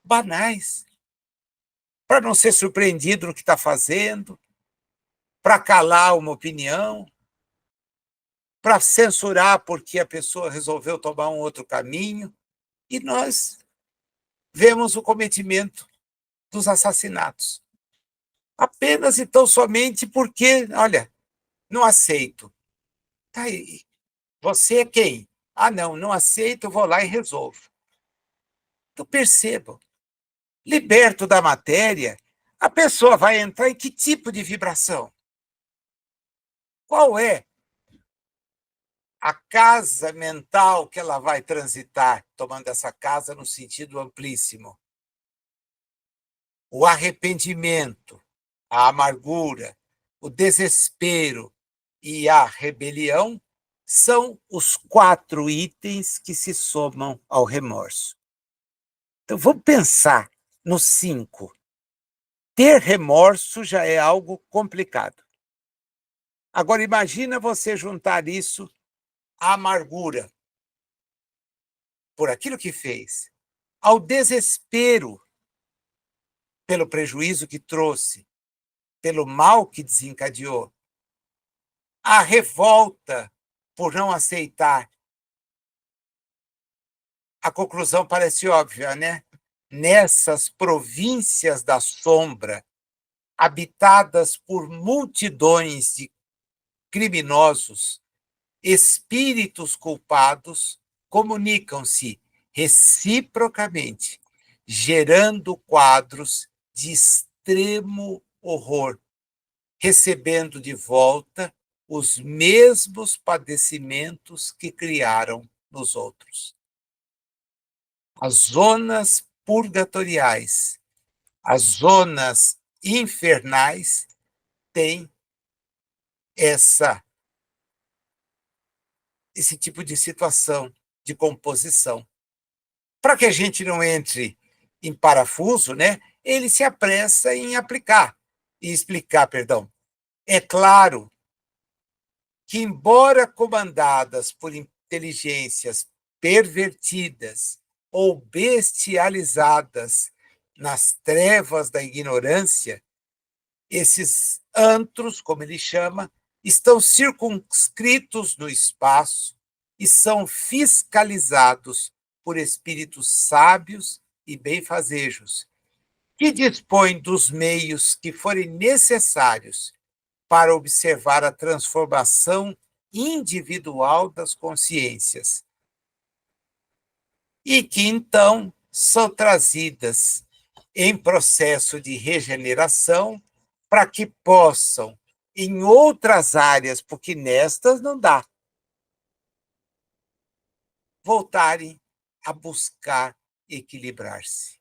Banais. Para não ser surpreendido no que está fazendo, para calar uma opinião, para censurar porque a pessoa resolveu tomar um outro caminho. E nós vemos o cometimento dos assassinatos. Apenas e tão somente porque, olha, não aceito. Tá aí. Você é quem? Ah, não, não aceito, vou lá e resolvo. Então, percebam, liberto da matéria, a pessoa vai entrar em que tipo de vibração? Qual é a casa mental que ela vai transitar, tomando essa casa no sentido amplíssimo? O arrependimento, a amargura, o desespero e a rebelião são os 4 itens que se somam ao remorso. Então, vamos pensar nos 5. Ter remorso já é algo complicado. Agora, imagina você juntar isso à amargura por aquilo que fez, ao desespero pelo prejuízo que trouxe, pelo mal que desencadeou, à revolta por não aceitar. A conclusão parece óbvia, né? Nessas províncias da sombra, habitadas por multidões de criminosos, espíritos culpados comunicam-se reciprocamente, gerando quadros de extremo horror, recebendo de volta os mesmos padecimentos que criaram nos outros. As zonas purgatoriais, as zonas infernais têm esse tipo de situação, de composição. Para que a gente não entre em parafuso, né, ele se apressa em explicar, perdão. É claro que, embora comandadas por inteligências pervertidas ou bestializadas nas trevas da ignorância, esses antros, como ele chama, estão circunscritos no espaço e são fiscalizados por espíritos sábios e benfazejos, que dispõem dos meios que forem necessários para observar a transformação individual das consciências e que, então, são trazidas em processo de regeneração para que possam, em outras áreas, porque nestas não dá, voltarem a buscar equilibrar-se.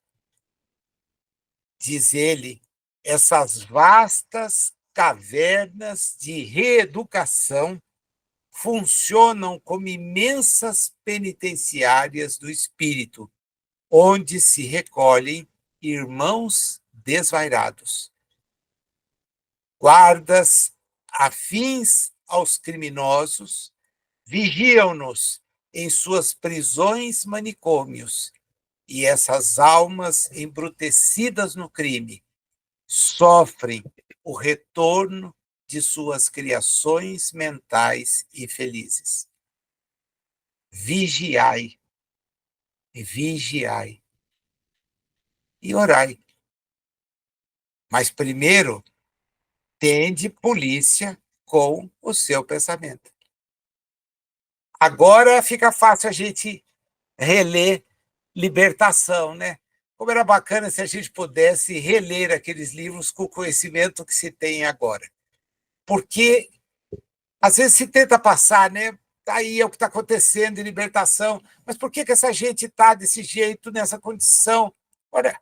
Diz ele, essas vastas cavernas de reeducação funcionam como imensas penitenciárias do espírito, onde se recolhem irmãos desvairados. Guardas afins aos criminosos vigiam-nos em suas prisões manicômios, e essas almas embrutecidas no crime sofrem o retorno de suas criações mentais infelizes. Vigiai, vigiai e orai. Mas primeiro, tende polícia com o seu pensamento. Agora fica fácil a gente reler Libertação, né? Como era bacana se a gente pudesse reler aqueles livros com o conhecimento que se tem agora. Porque às vezes se tenta passar, né? Aí é o que está acontecendo em Libertação, mas por que essa gente está desse jeito, nessa condição? Olha,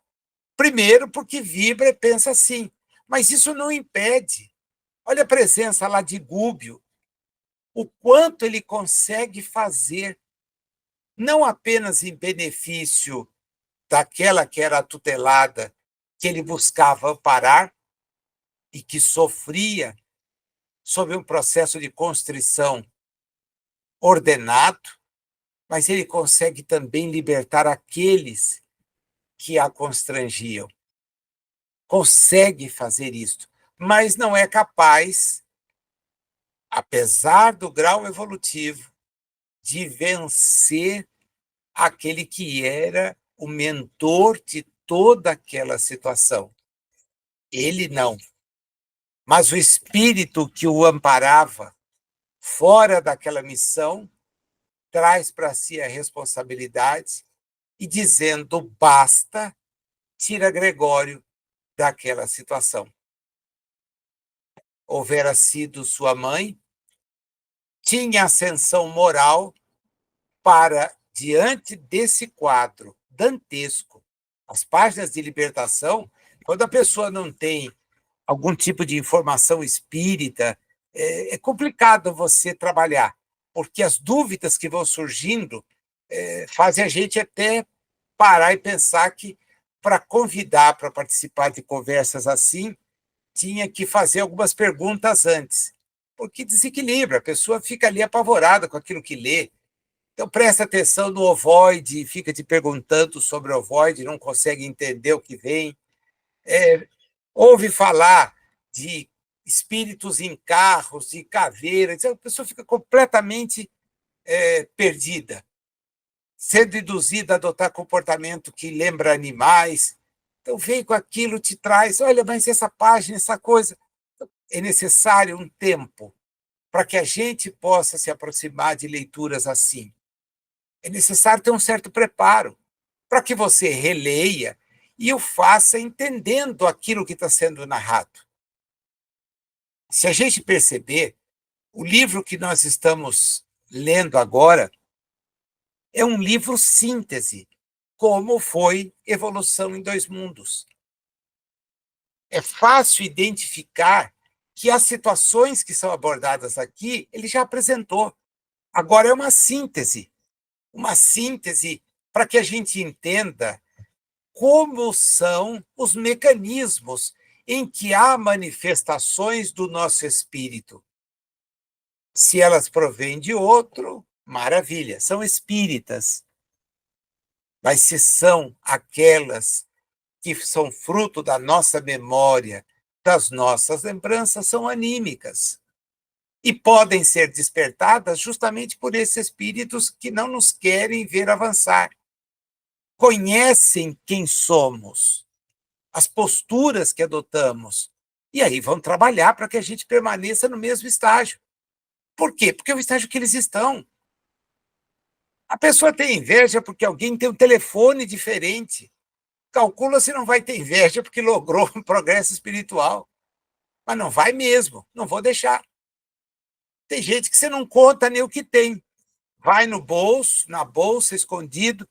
primeiro porque vibra e pensa assim, mas isso não impede. Olha a presença lá de Gúbio, o quanto ele consegue fazer, não apenas em benefício daquela que era a tutelada, que ele buscava amparar e que sofria sob um processo de constrição ordenado, mas ele consegue também libertar aqueles que a constrangiam. Consegue fazer isto, mas não é capaz, apesar do grau evolutivo, de vencer aquele que era o mentor de toda aquela situação. Ele não. Mas o espírito que o amparava fora daquela missão traz para si a responsabilidade e, dizendo basta, tira Gregório daquela situação. Houvera sido sua mãe, tinha ascensão moral para, diante desse quadro dantesco, as páginas de libertação, quando a pessoa não tem algum tipo de informação espírita, é complicado você trabalhar, porque as dúvidas que vão surgindo fazem a gente até parar e pensar que, para convidar para participar de conversas assim, tinha que fazer algumas perguntas antes, porque desequilibra, a pessoa fica ali apavorada com aquilo que lê. Então, presta atenção no ovoide, fica te perguntando sobre o ovoide, não consegue entender o que vem. Ouve falar de espíritos em carros, de caveiras, a pessoa fica completamente perdida, sendo induzida a adotar comportamento que lembra animais. Então, vem com aquilo, te traz, olha, mas essa página, essa coisa. É necessário um tempo para que a gente possa se aproximar de leituras assim. É necessário ter um certo preparo para que você releia e o faça entendendo aquilo que está sendo narrado. Se a gente perceber, o livro que nós estamos lendo agora é um livro síntese, como foi Evolução em Dois Mundos. É fácil identificar que as situações que são abordadas aqui, ele já apresentou. Agora é uma síntese para que a gente entenda como são os mecanismos em que há manifestações do nosso espírito. Se elas provêm de outro, maravilha, são espíritas. Mas se são aquelas que são fruto da nossa memória, das nossas lembranças, são anímicas. E podem ser despertadas justamente por esses espíritos que não nos querem ver avançar. Conhecem quem somos, as posturas que adotamos, e aí vão trabalhar para que a gente permaneça no mesmo estágio. Por quê? Porque é o estágio que eles estão. A pessoa tem inveja porque alguém tem um telefone diferente. Calcula se não vai ter inveja porque logrou um progresso espiritual. Mas não vai mesmo, não vou deixar. Tem gente que você não conta nem o que tem. Vai no bolso, na bolsa, escondido,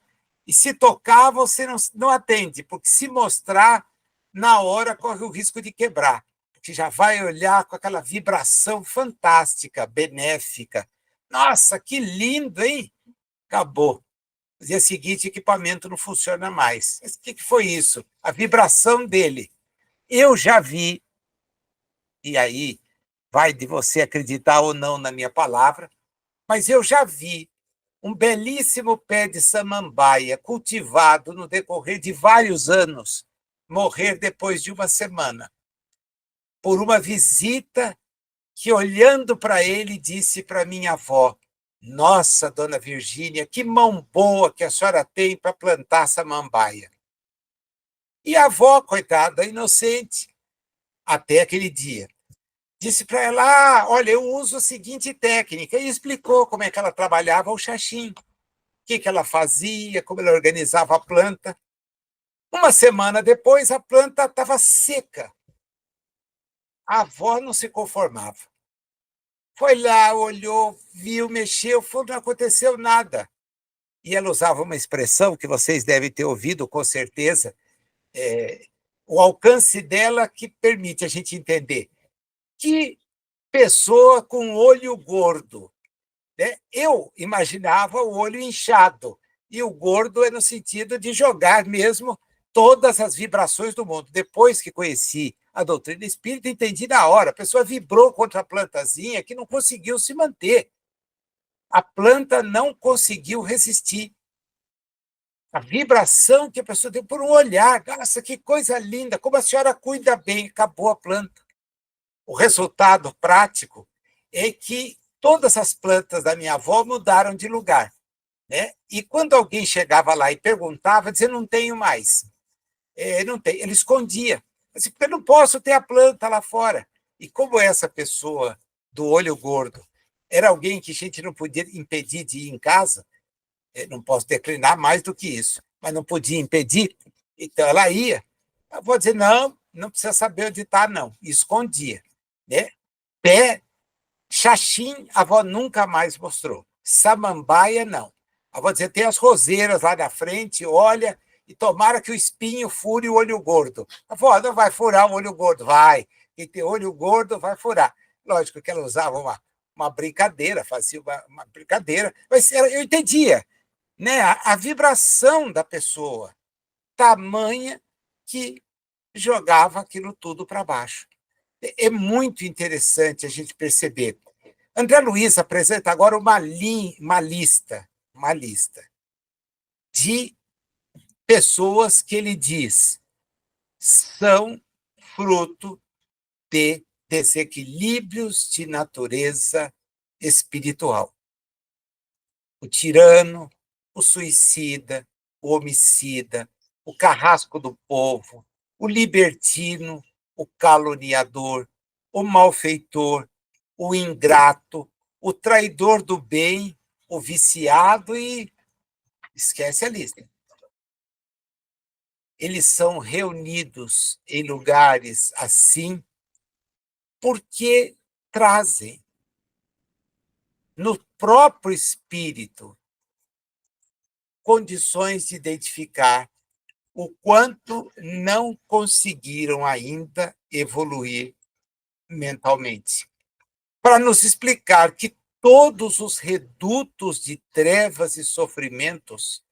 e se tocar, você não atende, porque se mostrar, na hora corre o risco de quebrar, porque já vai olhar com aquela vibração fantástica, benéfica. Nossa, que lindo, hein? Acabou. No dia seguinte, o equipamento não funciona mais. Mas o que foi isso? A vibração dele. Eu já vi e aí vai de você acreditar ou não na minha palavra, mas eu já vi um belíssimo pé de samambaia cultivado no decorrer de vários anos morrer depois de uma semana, por uma visita que, olhando para ele, disse para minha avó: "Nossa, dona Virgínia, que mão boa que a senhora tem para plantar samambaia." E a avó, coitada, inocente, até aquele dia, disse para ela: "Olha, eu uso a seguinte técnica", e explicou como é que ela trabalhava o xaxim, o que ela fazia, como ela organizava a planta. Uma semana depois, a planta estava seca. A avó não se conformava. Foi lá, olhou, viu, mexeu, não aconteceu nada. E ela usava uma expressão que vocês devem ter ouvido, com certeza, é, o alcance dela que permite a gente entender. Que pessoa com olho gordo, né? Eu imaginava o olho inchado, e o gordo é no sentido de jogar mesmo todas as vibrações do mundo. Depois que conheci a doutrina espírita, entendi na hora. A pessoa vibrou contra a plantazinha que não conseguiu se manter. A planta não conseguiu resistir. A vibração que a pessoa deu por um olhar. Nossa, que coisa linda! Como a senhora cuida bem, acabou a planta. O resultado prático é que todas as plantas da minha avó mudaram de lugar, né? E quando alguém chegava lá e perguntava, dizia: "Não tenho mais." Não tem. Ele escondia. Assim, porque eu não posso ter a planta lá fora. E como essa pessoa do olho gordo era alguém que a gente não podia impedir de ir em casa, não posso declinar mais do que isso, mas não podia impedir, então ela ia. Eu vou dizer: "Não, não precisa saber onde está, não." E escondia, né? Pé, xaxim, a avó nunca mais mostrou. Samambaia, não. A avó dizia: "Tem as roseiras lá na frente, olha, e tomara que o espinho fure o olho gordo." A avó: "Não vai furar o olho gordo." Vai. Quem tem olho gordo vai furar. Lógico que ela usava uma brincadeira, fazia uma brincadeira, mas eu entendia, né? A vibração da pessoa, tamanha que jogava aquilo tudo para baixo. É muito interessante a gente perceber. André Luiz apresenta agora uma lista de pessoas que ele diz são fruto de desequilíbrios de natureza espiritual. O tirano, o suicida, o homicida, o carrasco do povo, o libertino, o caluniador, o malfeitor, o ingrato, o traidor do bem, o viciado e esquece a lista. Eles são reunidos em lugares assim porque trazem no próprio espírito condições de identificar o quanto não conseguiram ainda evoluir mentalmente. Para nos explicar que todos os redutos de trevas e sofrimentos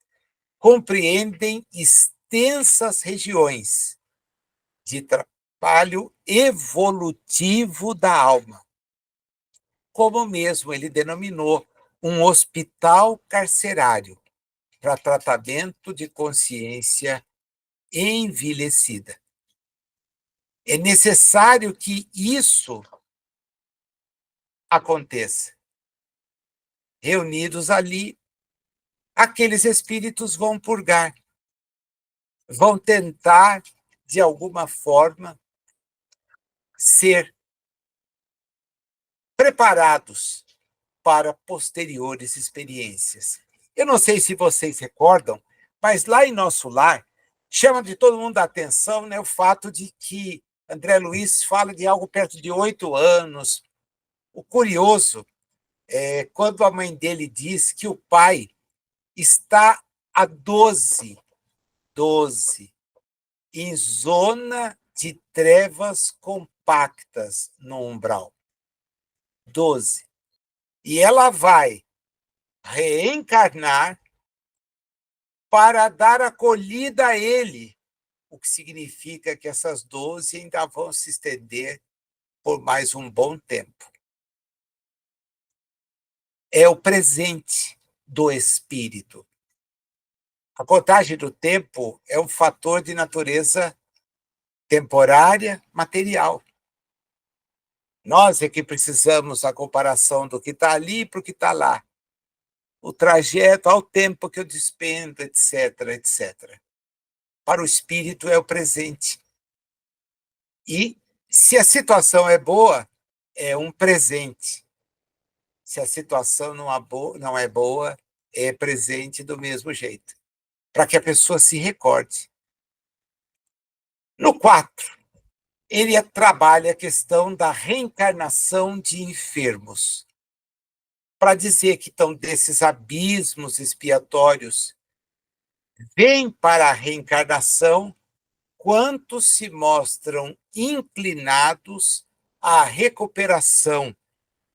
compreendem extensas regiões de trabalho evolutivo da alma, como mesmo ele denominou um hospital carcerário para tratamento de consciência envelhecida. É necessário que isso aconteça. Reunidos ali, aqueles espíritos vão purgar, vão tentar, de alguma forma, ser preparados para posteriores experiências. Eu não sei se vocês recordam, mas lá em nosso lar, chama de todo mundo a atenção, né, o fato de que André Luiz fala de algo perto de 8 anos. O curioso é quando a mãe dele diz que o pai está há 12 em zona de trevas compactas no umbral. 12. E ela vai reencarnar para dar acolhida a ele, o que significa que essas 12 ainda vão se estender por mais um bom tempo. É o presente do espírito. A contagem do tempo é um fator de natureza temporária, material. Nós é que precisamos a comparação do que está ali para o que está lá. O trajeto ao tempo que eu despendo, etc, etc. Para o espírito é o presente. E se a situação é boa, é um presente. Se a situação não é boa, é presente do mesmo jeito. Para que a pessoa se recorde. No 4, ele trabalha a questão da reencarnação de enfermos. Para dizer que estão desses abismos expiatórios, vêm para a reencarnação quantos se mostram inclinados à recuperação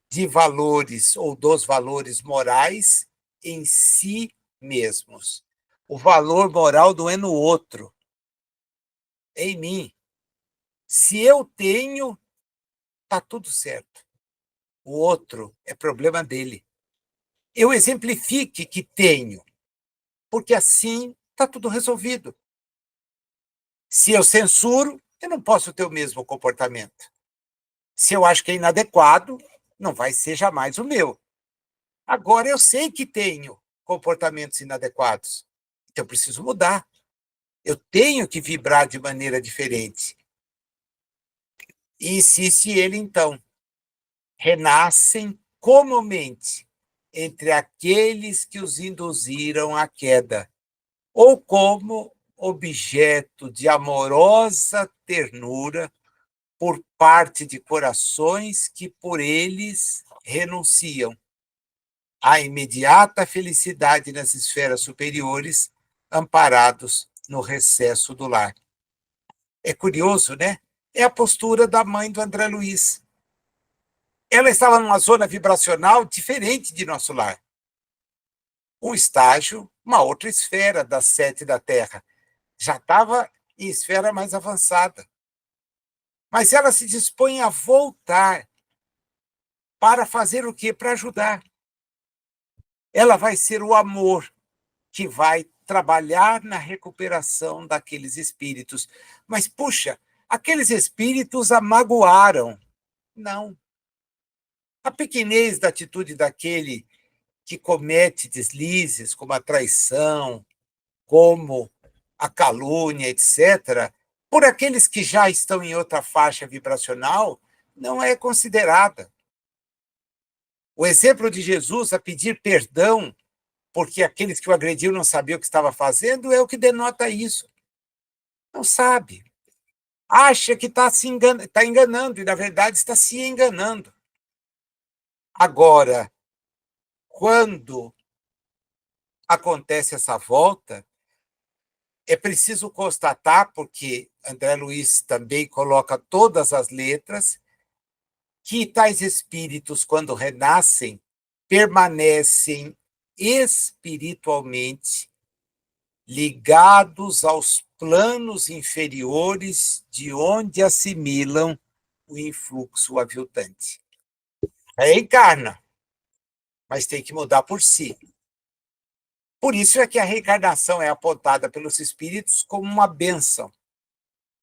de valores ou dos valores morais em si mesmos. O valor moral não é no outro, é em mim. Se eu tenho, está tudo certo. O outro é problema dele. Eu exemplifique que tenho, porque assim está tudo resolvido. Se eu censuro, eu não posso ter o mesmo comportamento. Se eu acho que é inadequado, não vai ser jamais o meu. Agora, eu sei que tenho comportamentos inadequados, então eu preciso mudar. Eu tenho que vibrar de maneira diferente. E se ele, então, renascem comumente entre aqueles que os induziram à queda, ou como objeto de amorosa ternura por parte de corações que por eles renunciam à imediata felicidade nas esferas superiores, amparados no recesso do lar. É curioso, né? É a postura da mãe do André Luiz. Ela estava numa zona vibracional diferente de nosso lar. Um estágio, uma outra esfera das 7 da Terra. Já estava em esfera mais avançada. Mas ela se dispõe a voltar para fazer o quê? Para ajudar. Ela vai ser o amor que vai trabalhar na recuperação daqueles espíritos. Mas, puxa, aqueles espíritos a magoaram. Não. A pequenez da atitude daquele que comete deslizes, como a traição, como a calúnia, etc., por aqueles que já estão em outra faixa vibracional, não é considerada. O exemplo de Jesus a pedir perdão porque aqueles que o agrediam não sabiam o que estava fazendo é o que denota isso. Não sabe. Acha que está tá enganando e, na verdade, está se enganando. Agora, quando acontece essa volta, é preciso constatar, porque André Luiz também coloca todas as letras, que tais espíritos, quando renascem, permanecem espiritualmente ligados aos planos inferiores de onde assimilam o influxo aviltante. Reencarna, mas tem que mudar por si. Por isso é que a reencarnação é apontada pelos espíritos como uma bênção.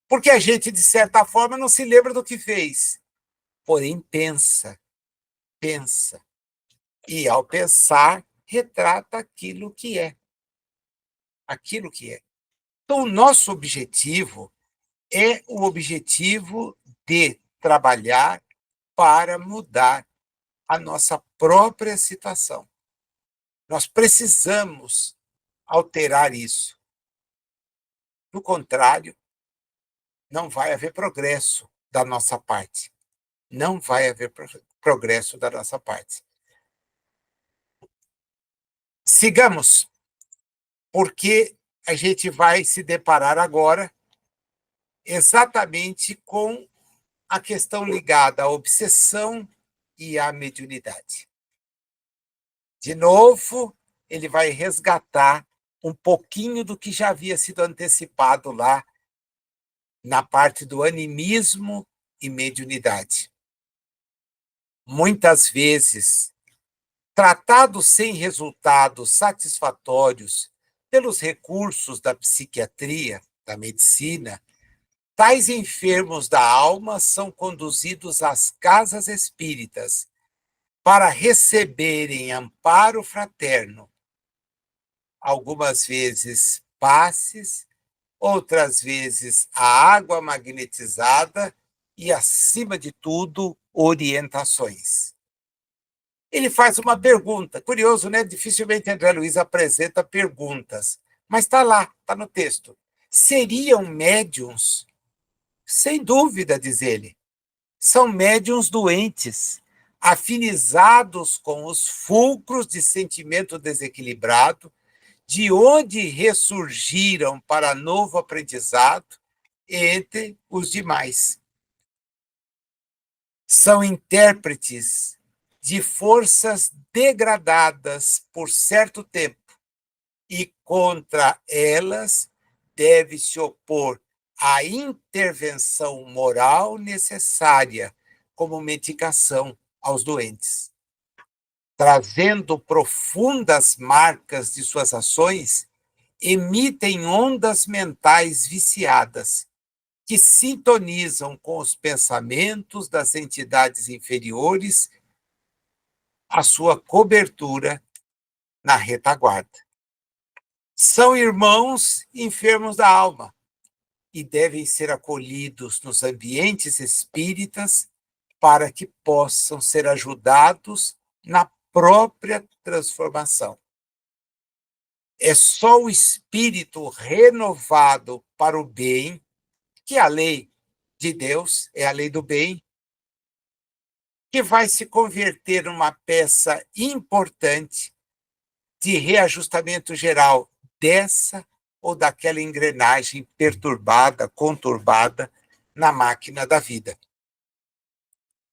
Porque a gente, de certa forma, não se lembra do que fez, porém pensa, pensa. E, ao pensar, retrata aquilo que é. Aquilo que é. Então, o nosso objetivo é o objetivo de trabalhar para mudar a nossa própria situação. Nós precisamos alterar isso. Do contrário, não vai haver progresso da nossa parte. Não vai haver progresso da nossa parte. Sigamos, porque a gente vai se deparar agora exatamente com a questão ligada à obsessão e à mediunidade. De novo, ele vai resgatar um pouquinho do que já havia sido antecipado lá na parte do animismo e mediunidade. muitas vezes tratados sem resultados satisfatórios pelos recursos da psiquiatria, da medicina, tais enfermos da alma são conduzidos às casas espíritas para receberem amparo fraterno, algumas vezes passes, outras vezes a água magnetizada e, acima de tudo, orientações. Ele faz uma pergunta. Curioso, né? Dificilmente André Luiz apresenta perguntas, mas está lá, está no texto. Seriam médiuns? Sem dúvida, diz ele. São médiuns doentes, afinizados com os fulcros de sentimento desequilibrado, de onde ressurgiram para novo aprendizado entre os demais. São intérpretes de forças degradadas por certo tempo, e contra elas deve se opor a intervenção moral necessária como medicação aos doentes. Trazendo profundas marcas de suas ações, emitem ondas mentais viciadas que sintonizam com os pensamentos das entidades inferiores a sua cobertura na retaguarda. São irmãos enfermos da alma e devem ser acolhidos nos ambientes espíritas para que possam ser ajudados na própria transformação. É só o espírito renovado para o bem, que é a lei de Deus, é a lei do bem, que vai se converter numa peça importante de reajustamento geral dessa ou daquela engrenagem perturbada, conturbada na máquina da vida.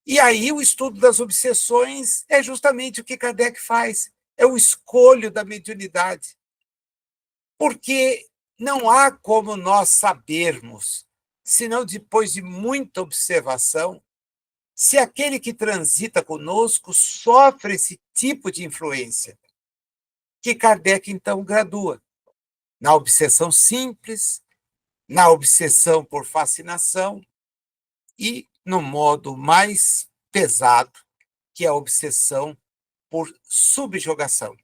E aí o estudo das obsessões é justamente o que Kardec faz, é o escolho da mediunidade. Porque não há como nós sabermos, senão depois de muita observação, se aquele que transita conosco sofre esse tipo de influência, que Kardec, então, gradua na obsessão simples, na obsessão por fascinação e no modo mais pesado, que é a obsessão por subjugação.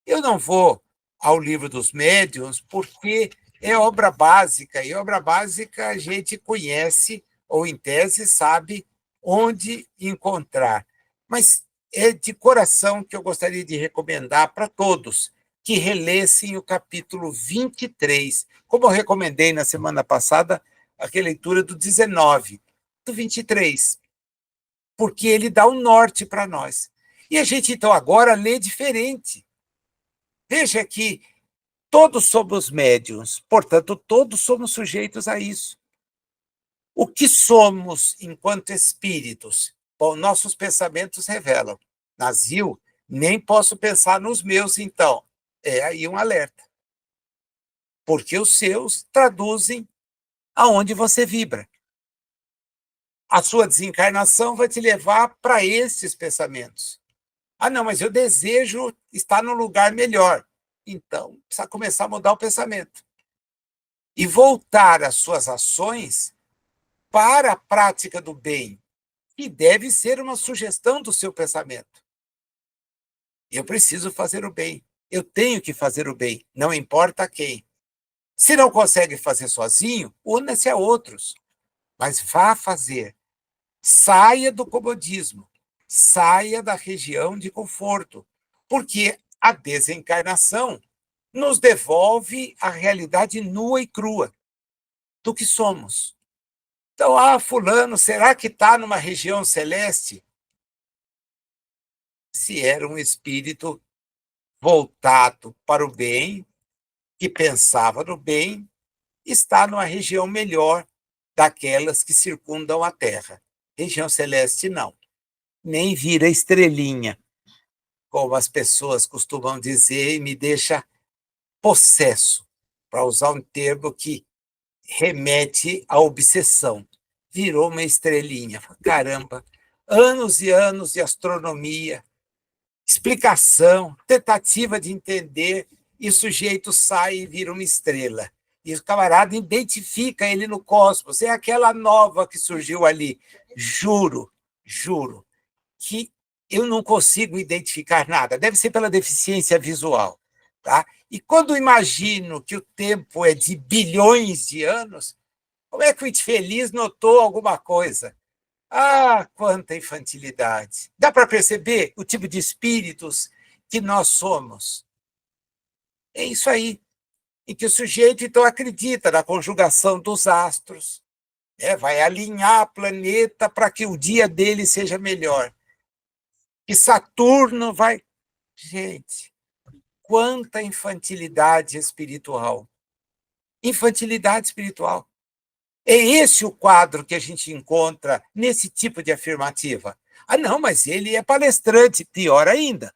Eu não vou ao Livro dos Médiuns porque é obra básica, e obra básica a gente conhece, ou em tese sabe onde encontrar. Mas é de coração que eu gostaria de recomendar para todos que relessem o capítulo 23, como eu recomendei na semana passada, a leitura do 19, do 23, porque ele dá um norte para nós. E a gente, então, agora lê diferente. Veja que todos somos médiuns, portanto, todos somos sujeitos a isso. O que somos enquanto espíritos? Bom, nossos pensamentos revelam. Nazil, nem posso pensar nos meus, então. É aí um alerta. Porque os seus traduzem aonde você vibra. A sua desencarnação vai te levar para esses pensamentos. Ah, não, mas eu desejo estar num lugar melhor. Então, precisa começar a mudar o pensamento. E voltar as suas ações para a prática do bem, que deve ser uma sugestão do seu pensamento. Eu preciso fazer o bem. Eu tenho que fazer o bem, não importa quem. Se não consegue fazer sozinho, una-se a outros. Mas vá fazer. Saia do comodismo. Saia da região de conforto. Porque a desencarnação nos devolve a realidade nua e crua do que somos. Então, fulano, será que está numa região celeste? Se era um espírito voltado para o bem, que pensava no bem, está numa região melhor daquelas que circundam a Terra. Região celeste, não. Nem vira estrelinha, como as pessoas costumam dizer, e me deixa possesso, para usar um termo que remete à obsessão. Virou uma estrelinha. Caramba, anos e anos de astronomia, explicação, tentativa de entender, e o sujeito sai e vira uma estrela. E o camarada identifica ele no cosmos, é aquela nova que surgiu ali. Juro, juro, que eu não consigo identificar nada, deve ser pela deficiência visual. Tá? E quando imagino que o tempo é de bilhões de anos, como é que o infeliz notou alguma coisa? Ah, quanta infantilidade! Dá para perceber o tipo de espíritos que nós somos? É isso aí, em que o sujeito então acredita na conjugação dos astros, vai alinhar planeta para que o dia dele seja melhor. E Saturno vai. Gente, quanta infantilidade espiritual! Infantilidade espiritual. É esse o quadro que a gente encontra nesse tipo de afirmativa. Ah, não, mas ele é palestrante, pior ainda.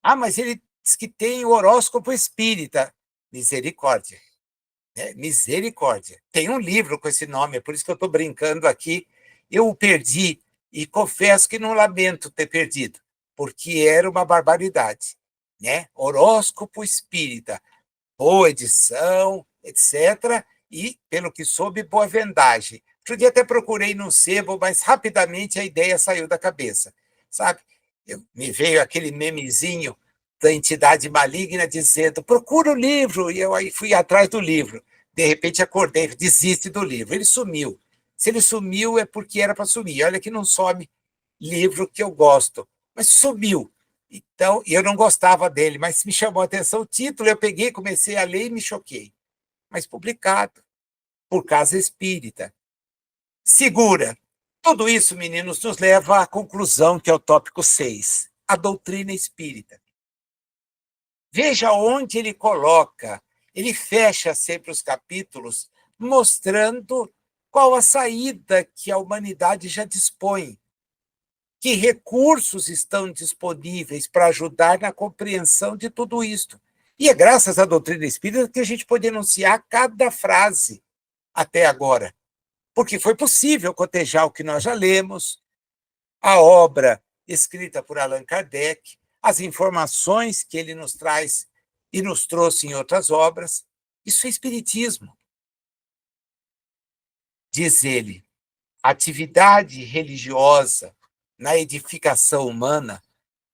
Ah, mas ele diz que tem o horóscopo espírita. Misericórdia. Misericórdia. Tem um livro com esse nome, é por isso que eu estou brincando aqui. Eu o perdi e confesso que não lamento ter perdido, porque era uma barbaridade. Horóscopo espírita, boa edição, etc. E, pelo que soube, boa vendagem. Outro dia até procurei num sebo, mas rapidamente a ideia saiu da cabeça. Sabe? Me veio aquele memezinho da entidade maligna dizendo: procura o livro, e eu aí fui atrás do livro. De repente acordei, desiste do livro. Ele sumiu. Se ele sumiu é porque era para sumir. Olha que não some livro que eu gosto, mas sumiu. Então, eu não gostava dele, mas me chamou a atenção o título, eu peguei, comecei a ler e me choquei. Mas publicado por Casa Espírita. Segura. Tudo isso, meninos, nos leva à conclusão, que é o tópico 6, a doutrina espírita. Veja onde ele coloca, ele fecha sempre os capítulos mostrando qual a saída que a humanidade já dispõe, que recursos estão disponíveis para ajudar na compreensão de tudo isto. E é graças à doutrina espírita que a gente pode enunciar cada frase até agora, porque foi possível cotejar o que nós já lemos, a obra escrita por Allan Kardec, as informações que ele nos traz e nos trouxe em outras obras. Isso é espiritismo. Diz ele, a atividade religiosa na edificação humana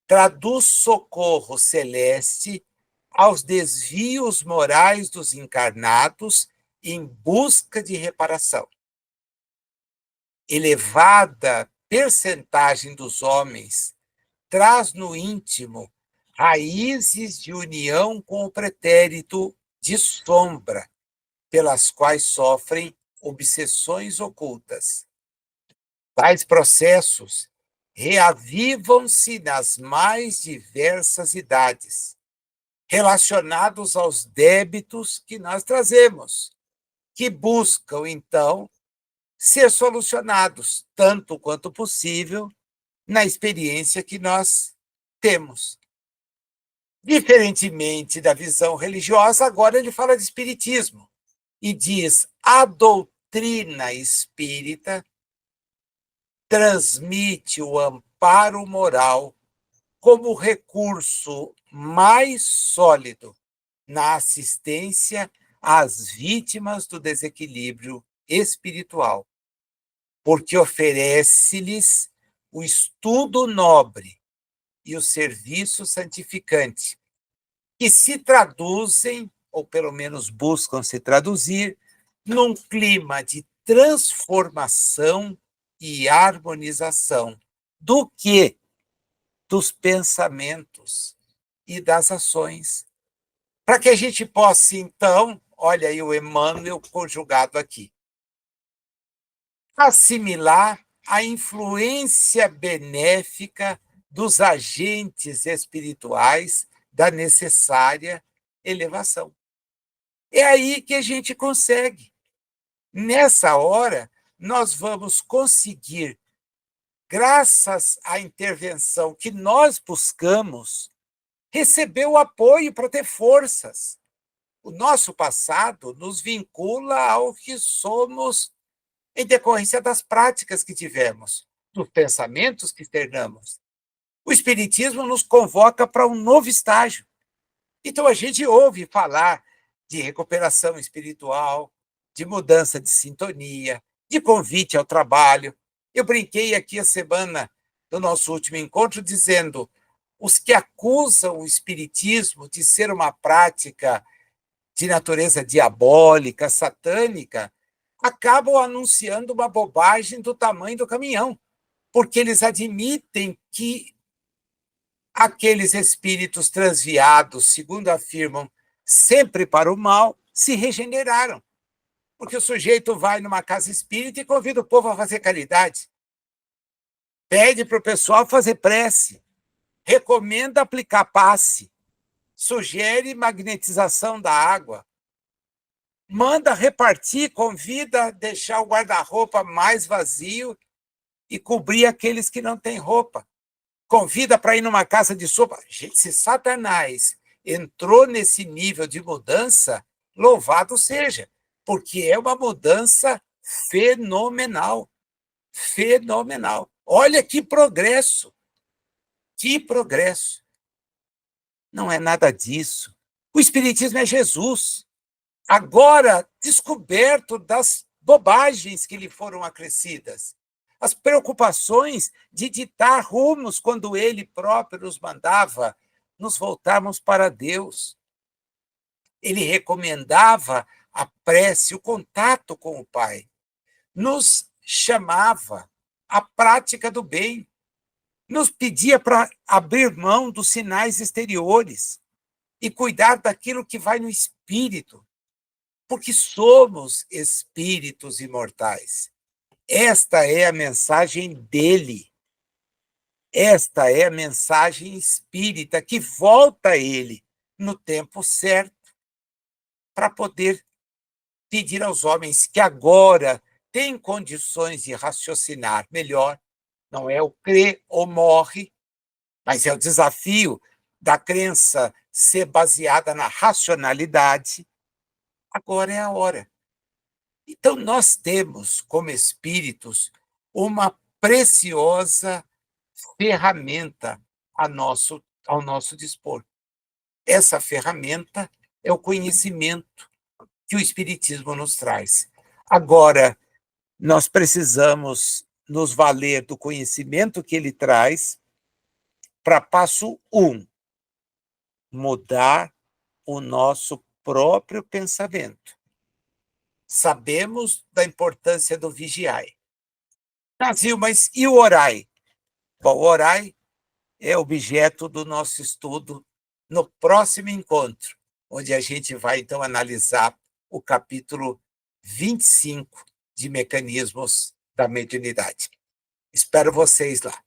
traduz socorro celeste aos desvios morais dos encarnados em busca de reparação. Elevada percentagem dos homens traz no íntimo raízes de união com o pretérito de sombra, pelas quais sofrem obsessões ocultas. Tais processos reavivam-se nas mais diversas idades, relacionados aos débitos que nós trazemos, que buscam, então, ser solucionados, tanto quanto possível, na experiência que nós temos. Diferentemente da visão religiosa, agora ele fala de espiritismo e diz: a doutrina espírita transmite o amparo moral como recurso mais sólido na assistência às vítimas do desequilíbrio espiritual, porque oferece-lhes o estudo nobre e o serviço santificante, que se traduzem, ou pelo menos buscam se traduzir, num clima de transformação e harmonização do que? Dos pensamentos e das ações. Para que a gente possa, então, olha aí o Emmanuel conjugado aqui, assimilar a influência benéfica dos agentes espirituais da necessária elevação. É aí que a gente consegue. Nessa hora, nós vamos conseguir, graças à intervenção que nós buscamos, receber o apoio para ter forças. O nosso passado nos vincula ao que somos em decorrência das práticas que tivemos, dos pensamentos que externamos. O Espiritismo nos convoca para um novo estágio. Então, a gente ouve falar de recuperação espiritual, de mudança de sintonia, de convite ao trabalho. Eu brinquei aqui a semana do nosso último encontro dizendo: os que acusam o Espiritismo de ser uma prática de natureza diabólica, satânica, acabam anunciando uma bobagem do tamanho do caminhão, porque eles admitem que aqueles espíritos transviados, segundo afirmam, sempre para o mal, se regeneraram. Porque o sujeito vai numa casa espírita e convida o povo a fazer caridade. Pede para o pessoal fazer prece. Recomenda aplicar passe. Sugere magnetização da água. Manda repartir, convida a deixar o guarda-roupa mais vazio e cobrir aqueles que não têm roupa. Convida para ir numa casa de sopa. Gente, se Satanás entrou nesse nível de mudança, louvado seja, porque é uma mudança fenomenal. Fenomenal. Olha que progresso. Que progresso. Não é nada disso. O Espiritismo é Jesus. Agora descoberto das bobagens que lhe foram acrescidas. As preocupações de ditar rumos quando ele próprio nos mandava nos voltarmos para Deus. Ele recomendava a prece, o contato com o Pai. Nos chamava à prática do bem. Nos pedia para abrir mão dos sinais exteriores e cuidar daquilo que vai no espírito, porque somos espíritos imortais. Esta é a mensagem dele. Esta é a mensagem espírita que volta a ele no tempo certo para poder pedir aos homens que agora têm condições de raciocinar melhor. Não é o crê ou morre, mas é o desafio da crença ser baseada na racionalidade. Agora é a hora. Então, nós temos, como espíritos, uma preciosa ferramenta ao nosso dispor. Essa ferramenta é o conhecimento que o Espiritismo nos traz. Agora, nós precisamos nos valer do conhecimento que ele traz para passo 1, mudar o nosso próprio pensamento. Sabemos da importância do vigiai. Brasil, mas e o orai? Bom, o orai é objeto do nosso estudo no próximo encontro, onde a gente vai, então, analisar o capítulo 25 de Mecanismos da Mediunidade. Espero vocês lá.